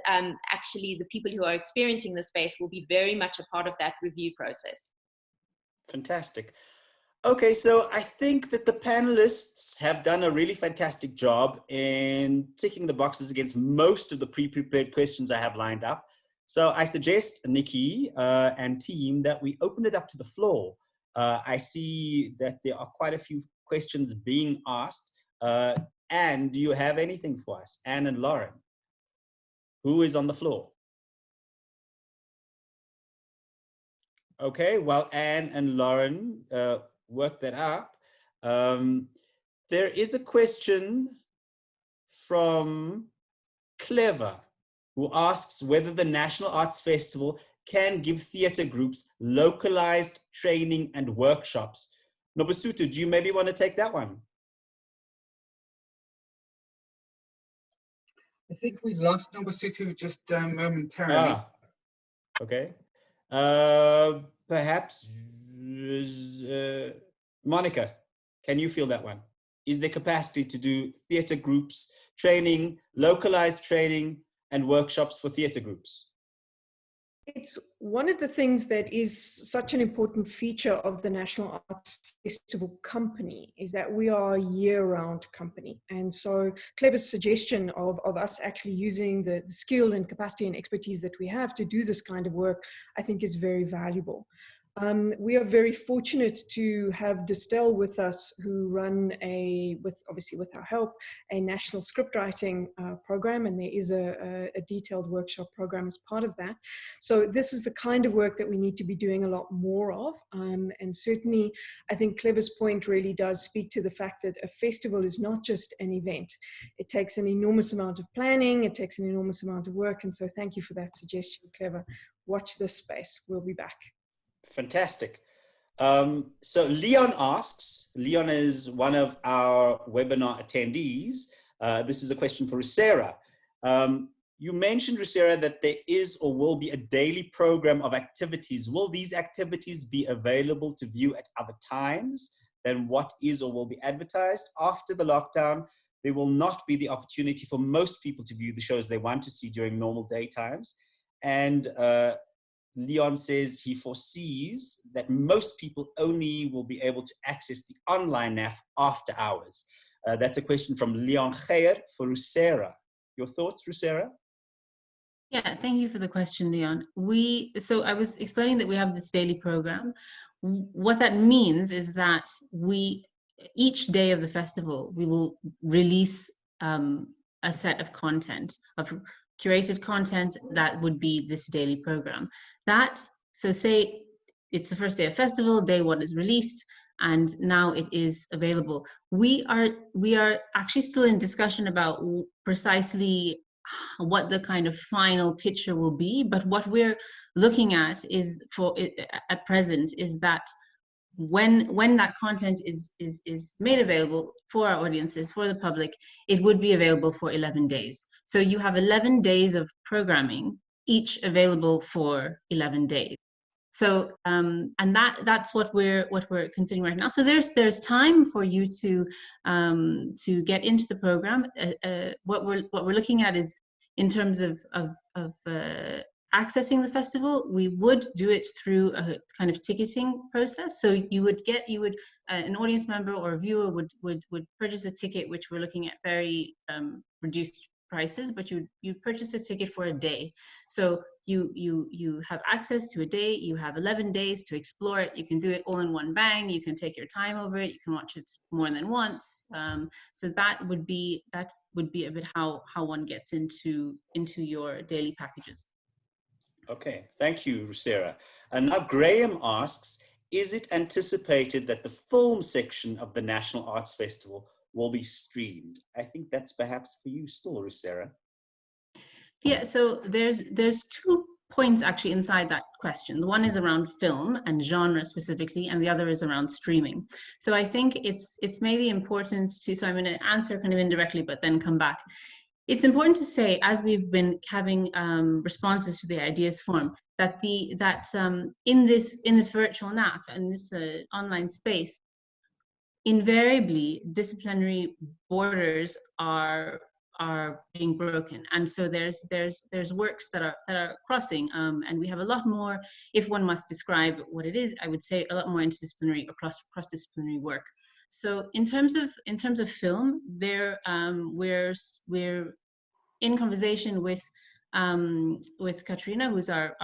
actually the people who are experiencing the space will be very much a part of that review process. Fantastic. Okay, so I think that the panelists have done a really fantastic job in ticking the boxes against most of the pre-prepared questions I have lined up. So I suggest, Nikki and team, that we open it up to the floor. I see that there are quite a few questions being asked. Anne, do you have anything for us? Anne and Lauren. Who is on the floor? Okay, while Anne and Lauren work that up, there is a question from Clever, who asks whether the National Arts Festival can give theatre groups localized training and workshops? Nobasutu, do you maybe want to take that one? I think we lost Nobasutu just momentarily. Okay. Perhaps, Monica, can you feel that one? Is there capacity to do theatre groups training, localized training and workshops for theatre groups? It's one of the things that is such an important feature of the National Arts Festival company, is that we are a year-round company. And so Clever's suggestion of us actually using the skill and capacity and expertise that we have to do this kind of work, I think is very valuable. We are very fortunate to have Distel with us, who run obviously with our help, a national script writing program, and there is a detailed workshop program as part of that. So this is the kind of work that we need to be doing a lot more of, and certainly I think Clever's point really does speak to the fact that a festival is not just an event. It takes an enormous amount of planning, it takes an enormous amount of work, and so thank you for that suggestion, Clever. Watch this space, we'll be back. Fantastic. So Leon asks, Leon is one of our webinar attendees. This is a question for Rusera. You mentioned, Rusera, that there is or will be a daily program of activities. Will these activities be available to view at other times than what is or will be advertised? After the lockdown, there will not be the opportunity for most people to view the shows they want to see during normal daytimes. And Leon says he foresees that most people only will be able to access the online NAF after hours. That's a question from Leon Geyer for Rusera. Your thoughts, Rusera? Yeah, thank you for the question, Leon. So I was explaining that we have this daily program. What that means is that each day of the festival, we will release a set of content, of curated content that would be this daily program. So say it's the first day of festival, day one is released, and now it is available. We are actually still in discussion about precisely what the kind of final picture will be, but what we're looking at is at present is that when that content is made available for our audiences, for the public, it would be available for 11 days. So you have 11 days of programming, each available for 11 days. So and that's what we're considering right now. So there's time for you to get into the program. What we're looking at is, in terms of accessing the festival, we would do it through a kind of ticketing process. So an audience member or a viewer would purchase a ticket, which we're looking at very reduced prices, but you purchase a ticket for a day. So you have access to a day. You have 11 days to explore it. You can do it all in one bang. You can take your time over it. You can watch it more than once. So that would be a bit how one gets into your daily packages. Okay, thank you, Rusera. And now Graham asks, is it anticipated that the film section of the National Arts Festival will be streamed? I think that's perhaps for you still, Rusera. Yeah, so there's 2 points actually inside that question. The one is around film and genre specifically, and the other is around streaming. So I think it's maybe important to, so I'm going to answer kind of indirectly, but then come back. It's important to say, as we've been having responses to the ideas forum, that in this virtual NAF and this online space, invariably disciplinary borders are being broken, and so there's works that are crossing, and we have a lot more. If one must describe what it is, I would say a lot more interdisciplinary or cross-disciplinary work. So in terms of film, we're in conversation with Katrina, who's our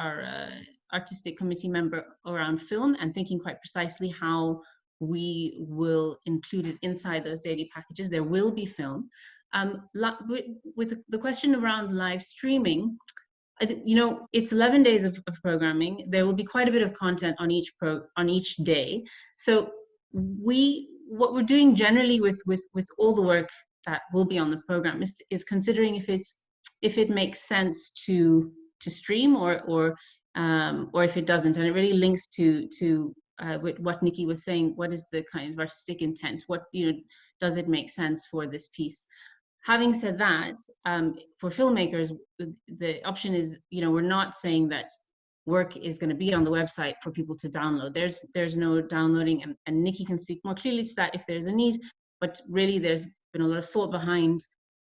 artistic committee member around film, and thinking quite precisely how we will include it inside those daily packages. There will be film. With the question around live streaming, it's 11 days of programming. There will be quite a bit of content on each day. So what we're doing generally with all the work that will be on the program is considering if it makes sense to stream or or if it doesn't. And it really links to with what Nikki was saying. What is the kind of artistic intent? What, does it make sense for this piece? Having said that, for filmmakers, the option is, we're not saying that work is going to be on the website for people to download. There's no downloading, and Nikki can speak more clearly to that if there's a need. But really, there's been a lot of thought behind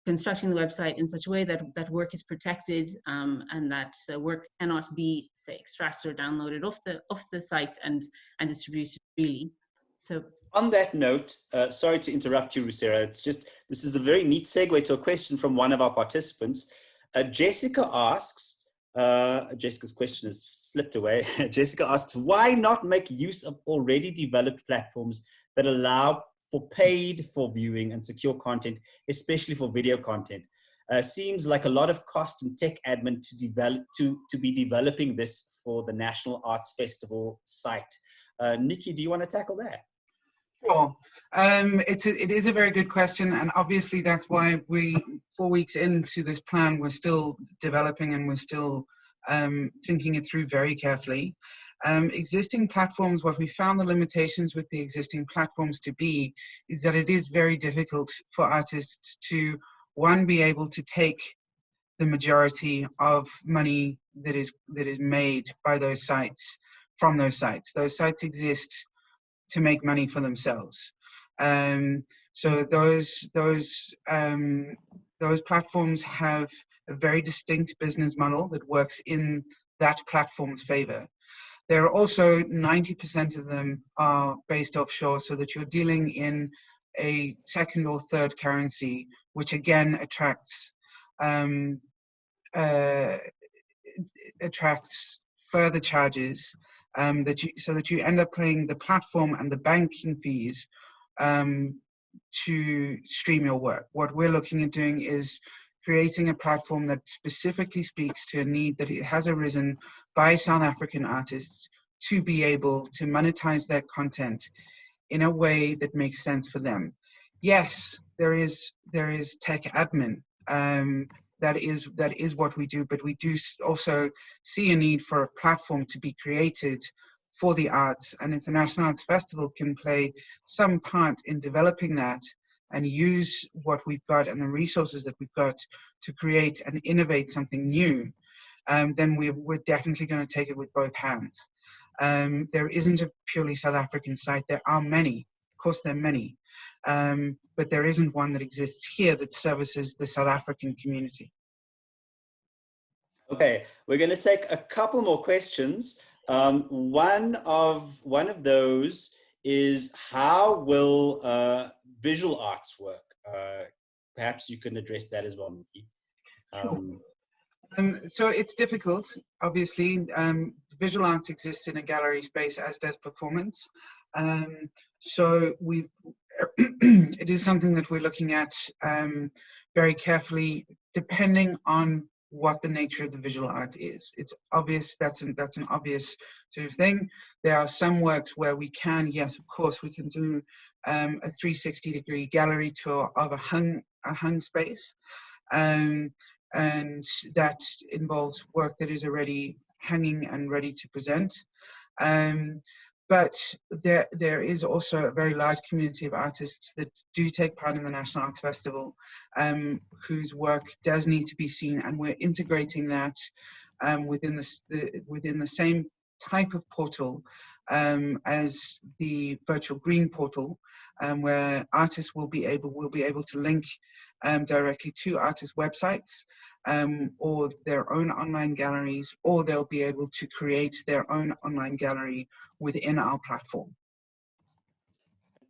constructing the website in such a way that work is protected, and that work cannot be, say, extracted or downloaded off the site and distributed freely. So on that note, sorry to interrupt you, Rusera. It's just, this is a very neat segue to a question from one of our participants. Jessica asks, Jessica's question has slipped away. Jessica asks, why not make use of already developed platforms that allow for paid for viewing and secure content, especially for video content? Seems like a lot of cost and tech admin to be developing this for the National Arts Festival site. Nikki, do you want to tackle that? Sure. It is a very good question, and obviously that's why 4 weeks into this plan, we're still developing and we're still thinking it through very carefully. Existing platforms, what we found the limitations with the existing platforms to be is that it is very difficult for artists to, one, be able to take the majority of money that is made by those sites from those sites. Those sites exist to make money for themselves. So those platforms have a very distinct business model that works in that platform's favor. There are also 90% of them are based offshore, so that you're dealing in a second or third currency, which again attracts further charges, so that you end up paying the platform and the banking fees to stream your work. What we're looking at doing is creating a platform that specifically speaks to a need that it has arisen by South African artists to be able to monetize their content in a way that makes sense for them. Yes, there is tech admin. That is what we do, but we do also see a need for a platform to be created for the arts, and if the National Arts Festival can play some part in developing that and use what we've got and the resources that we've got to create and innovate something new, then we're definitely going to take it with both hands. There isn't a purely South African site. There are many, of course there are many, but there isn't one that exists here that services the South African community. Okay, we're going to take a couple more questions. One of those is, how will visual arts work? Perhaps you can address that as well, Nikki. Sure. So it's difficult, obviously. Visual arts exists in a gallery space, as does performance. So it is something that we're looking at very carefully, depending on what the nature of the visual art is. It's obvious, that's an obvious sort of thing. There are some works where we can, yes, of course, we can do a 360-degree gallery tour of a hung space. And that involves work that is already hanging and ready to present. But there is also a very large community of artists that do take part in the National Arts Festival, whose work does need to be seen, and we're integrating that within the same type of portal as the virtual green portal, where artists will be able to link directly to artists' websites, or their own online galleries, or they'll be able to create their own online gallery within our platform.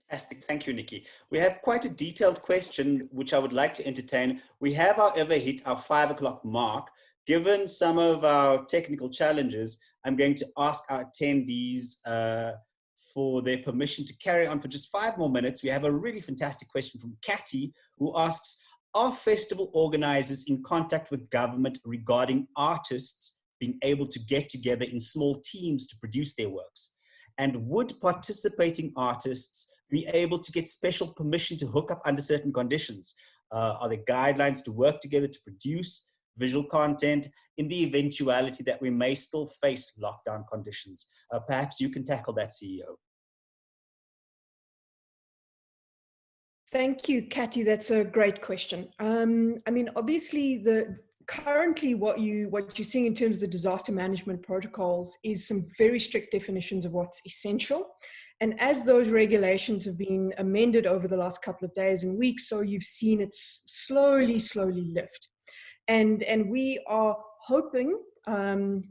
Fantastic. Thank you, Nikki. We have quite a detailed question, which I would like to entertain. We have, however, hit our 5 o'clock mark. Given some of our technical challenges, I'm going to ask our attendees for their permission to carry on for just 5 more minutes. We have a really fantastic question from Catty, who asks, are festival organizers in contact with government regarding artists being able to get together in small teams to produce their works? And would participating artists be able to get special permission to hook up under certain conditions? Are there guidelines to work together to produce visual content, in the eventuality that we may still face lockdown conditions? Perhaps you can tackle that, CEO. Thank you, Cathy. That's a great question. I mean, obviously, currently what you're seeing in terms of the disaster management protocols is some very strict definitions of what's essential. And as those regulations have been amended over the last couple of days and weeks, so you've seen it slowly lift. And we are hoping,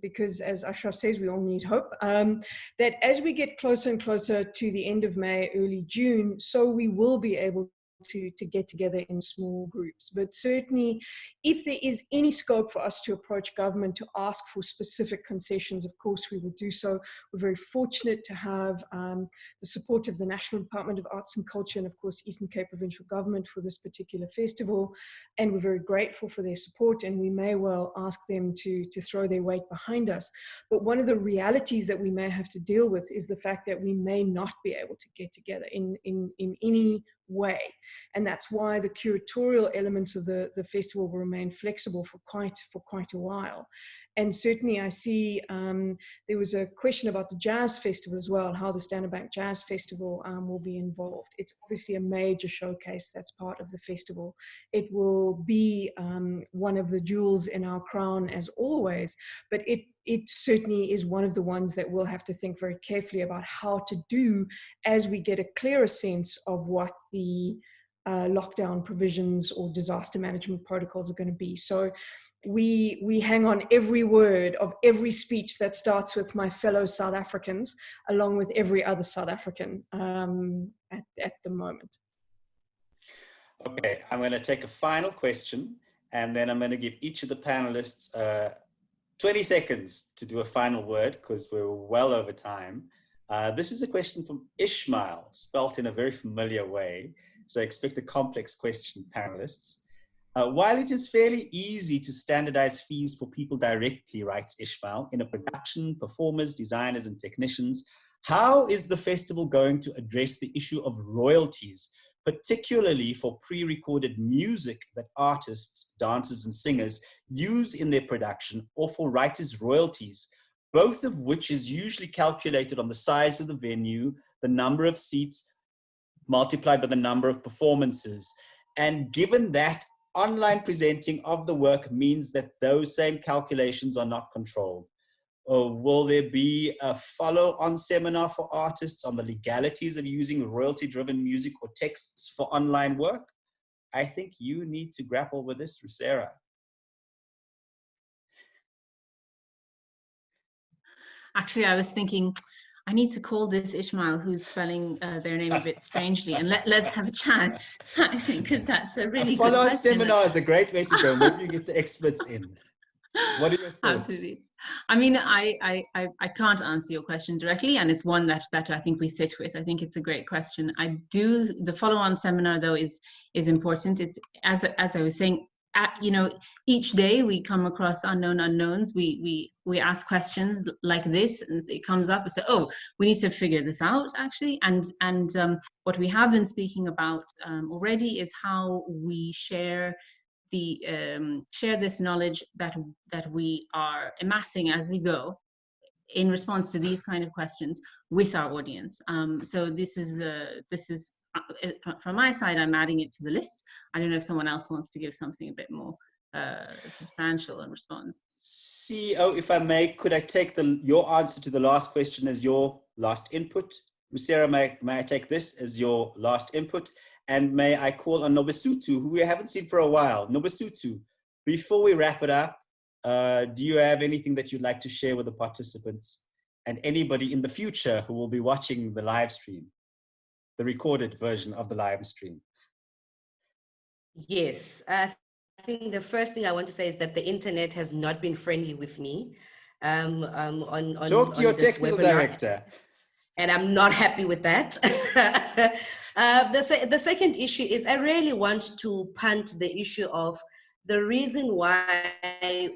because as Ashraf says, we all need hope, that as we get closer and closer to the end of May, early June, so we will be able to get together in small groups. But certainly, if there is any scope for us to approach government to ask for specific concessions, of course we will do so. We're very fortunate to have the support of the National Department of Arts and Culture and of course Eastern Cape Provincial Government for this particular festival, and we're very grateful for their support, and we may well ask them to throw their weight behind us. But one of the realities that we may have to deal with is the fact that we may not be able to get together in any way. And that's why the curatorial elements of the festival will remain flexible for quite a while. And certainly I see there was a question about the Jazz Festival as well, and how the Standard Bank Jazz Festival will be involved. It's obviously a major showcase that's part of the festival. It will be one of the jewels in our crown as always, but it certainly is one of the ones that we'll have to think very carefully about how to do as we get a clearer sense of what the lockdown provisions or disaster management protocols are going to be. So we hang on every word of every speech that starts with my fellow South Africans, along with every other South African at the moment. Okay, I'm going to take a final question, and then I'm going to give each of the panelists 20 seconds to do a final word, because we're well over time. This is a question from Ishmael, spelt in a very familiar way. So expect a complex question, panelists. While it is fairly easy to standardize fees for people directly, writes Ishmael, in a production, performers, designers, and technicians, how is the festival going to address the issue of royalties, particularly for pre-recorded music that artists, dancers, and singers use in their production, or for writers' royalties, both of which is usually calculated on the size of the venue, the number of seats, multiplied by the number of performances. And given that online presenting of the work means that those same calculations are not controlled, will there be a follow-on seminar for artists on the legalities of using royalty-driven music or texts for online work? I think you need to grapple with this, Rusera. Actually, I was thinking, I need to call this Ishmael, who's spelling their name a bit strangely, and let's have a chat. I think that's a really good question. Follow-on seminar is a great way to go. Maybe you get the experts in. What are your thoughts? Absolutely. I mean, I can't answer your question directly, and it's one that I think we sit with. I think it's a great question. The follow-on seminar though is important. It's as I was saying, you know, each day we come across unknown unknowns. We ask questions like this, and it comes up and say, oh, we need to figure this out actually. And what we have been speaking about already is how we share this knowledge that we are amassing as we go in response to these kind of questions with our audience. So this is from my side, I'm adding it to the list. I don't know if someone else wants to give something a bit more substantial in response. CEO, if I may, could I take your answer to the last question as your last input? Rusera, may I take this as your last input? And may I call on Nobesuthu, who we haven't seen for a while. Nobesuthu, before we wrap it up, do you have anything that you'd like to share with the participants and anybody in the future who will be watching the live stream, the recorded version of the live stream? Yes, I think the first thing I want to say is that the internet has not been friendly with me. Talk to your technical director. And I'm not happy with that. The second issue is I really want to punt the issue of the reason why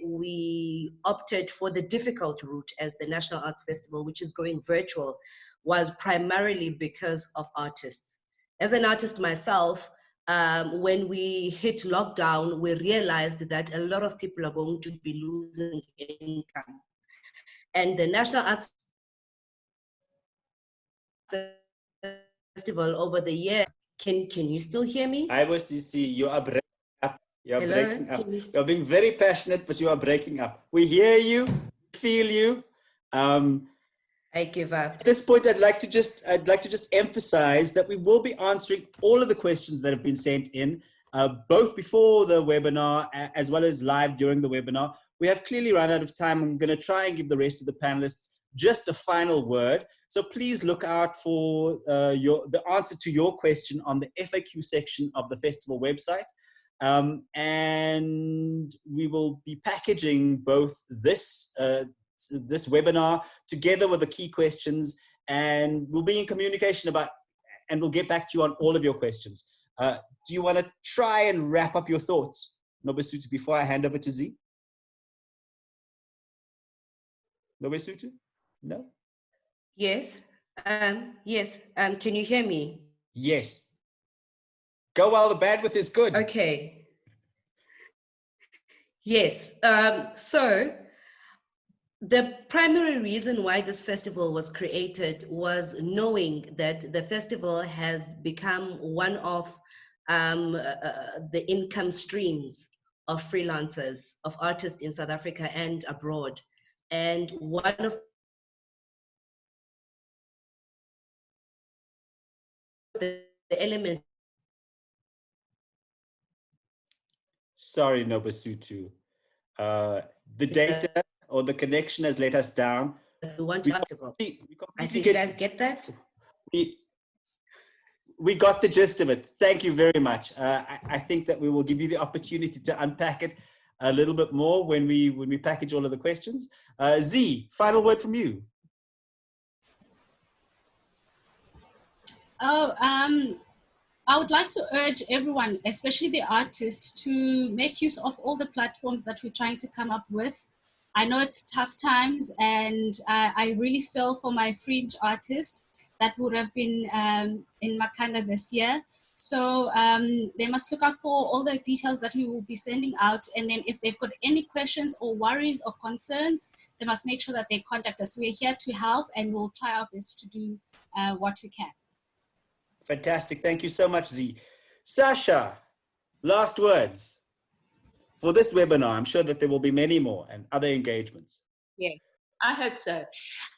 we opted for the difficult route as the National Arts Festival, which is going virtual, was primarily because of artists. As an artist myself, when we hit lockdown, we realized that a lot of people are going to be losing income. And the National Arts Festival over the year, can you still hear me? I was CC, you are breaking up. You are Hello? breaking up. You're being very passionate, but you are breaking up. We hear you, feel you. I give up. At this point, I'd like to just emphasize that we will be answering all of the questions that have been sent in, both before the webinar as well as live during the webinar. We have clearly run out of time. I'm going to try and give the rest of the panelists just a final word. So please look out for the answer to your question on the FAQ section of the festival website. And we will be packaging both this webinar together with the key questions, and we'll be in communication about, and we'll get back to you on all of your questions. Do you want to try and wrap up your thoughts, Nobesuthu, before I hand over to Z? Nobesuthu? No? Yes. Yes. Can you hear me? Yes. Go while the bandwidth is good. Okay. Yes. So the primary reason why this festival was created was knowing that the festival has become one of the income streams of freelancers, of artists in South Africa and abroad. And one of the elements. Sorry, Nobesuthu. The data or the connection has let us down. I think you guys get that? We got the gist of it. Thank you very much. I think that we will give you the opportunity to unpack it a little bit more when we package all of the questions. Z, final word from you. I would like to urge everyone, especially the artists, to make use of all the platforms that we're trying to come up with. I know it's tough times, and I really feel for my fringe artists that would have been in Makhanda this year. So they must look out for all the details that we will be sending out. And then if they've got any questions or worries or concerns, they must make sure that they contact us. We're here to help, and we'll try our best to do what we can. Fantastic. Thank you so much, Z. Sasha, last words for this webinar. I'm sure that there will be many more and other engagements. Yeah, I hope so.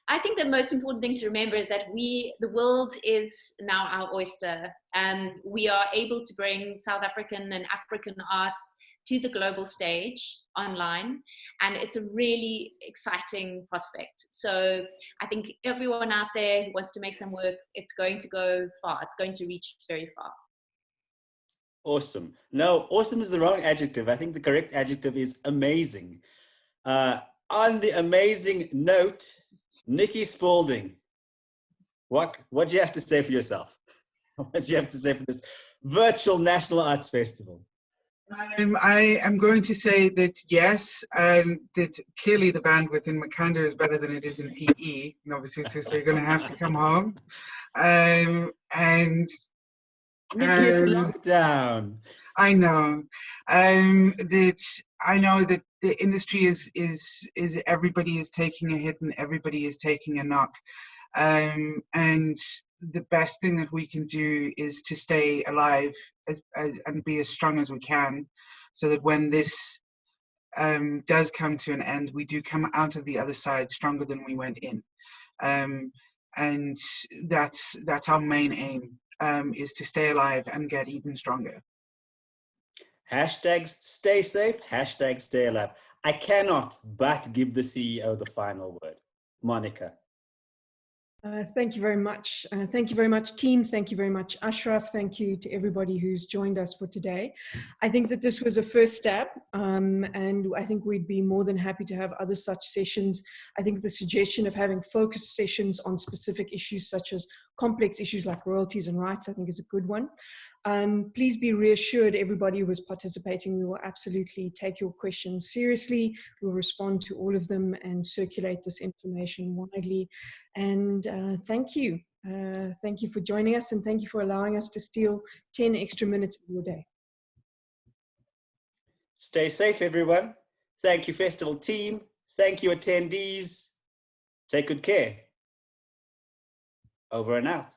I think the most important thing to remember is that the world is now our oyster, and we are able to bring South African and African arts to the global stage online, and it's a really exciting prospect. So I think everyone out there who wants to make some work, it's going to go far. It's going to reach very far. Awesome. No, awesome is the wrong adjective. I think the correct adjective is amazing. On the amazing note, Nikki Spalding, what do you have to say for yourself? What do you have to say for this virtual National Arts Festival? I am going to say that yes, that clearly the bandwidth in Makhanda is better than it is in PE, and obviously, so you're going to have to come home. And Nikki, it's lockdown. I know. That I know that the industry is everybody is taking a hit and everybody is taking a knock. And the best thing that we can do is to stay alive and be as strong as we can, so that when this does come to an end, we do come out of the other side stronger than we went in. And that's our main aim, is to stay alive and get even stronger. Hashtags stay safe, hashtag stay alive. I cannot but give the CEO the final word. Monica. Thank you very much. Thank you very much, team. Thank you very much, Ashraf. Thank you to everybody who's joined us for today. I think that this was a first step, and I think we'd be more than happy to have other such sessions. I think the suggestion of having focused sessions on specific issues such as complex issues like royalties and rights, I think is a good one. Please be reassured, everybody who is participating, we will absolutely take your questions seriously. We'll respond to all of them and circulate this information widely. And thank you. Thank you for joining us, and thank you for allowing us to steal 10 extra minutes of your day. Stay safe, everyone. Thank you, festival team. Thank you, attendees. Take good care. Over and out.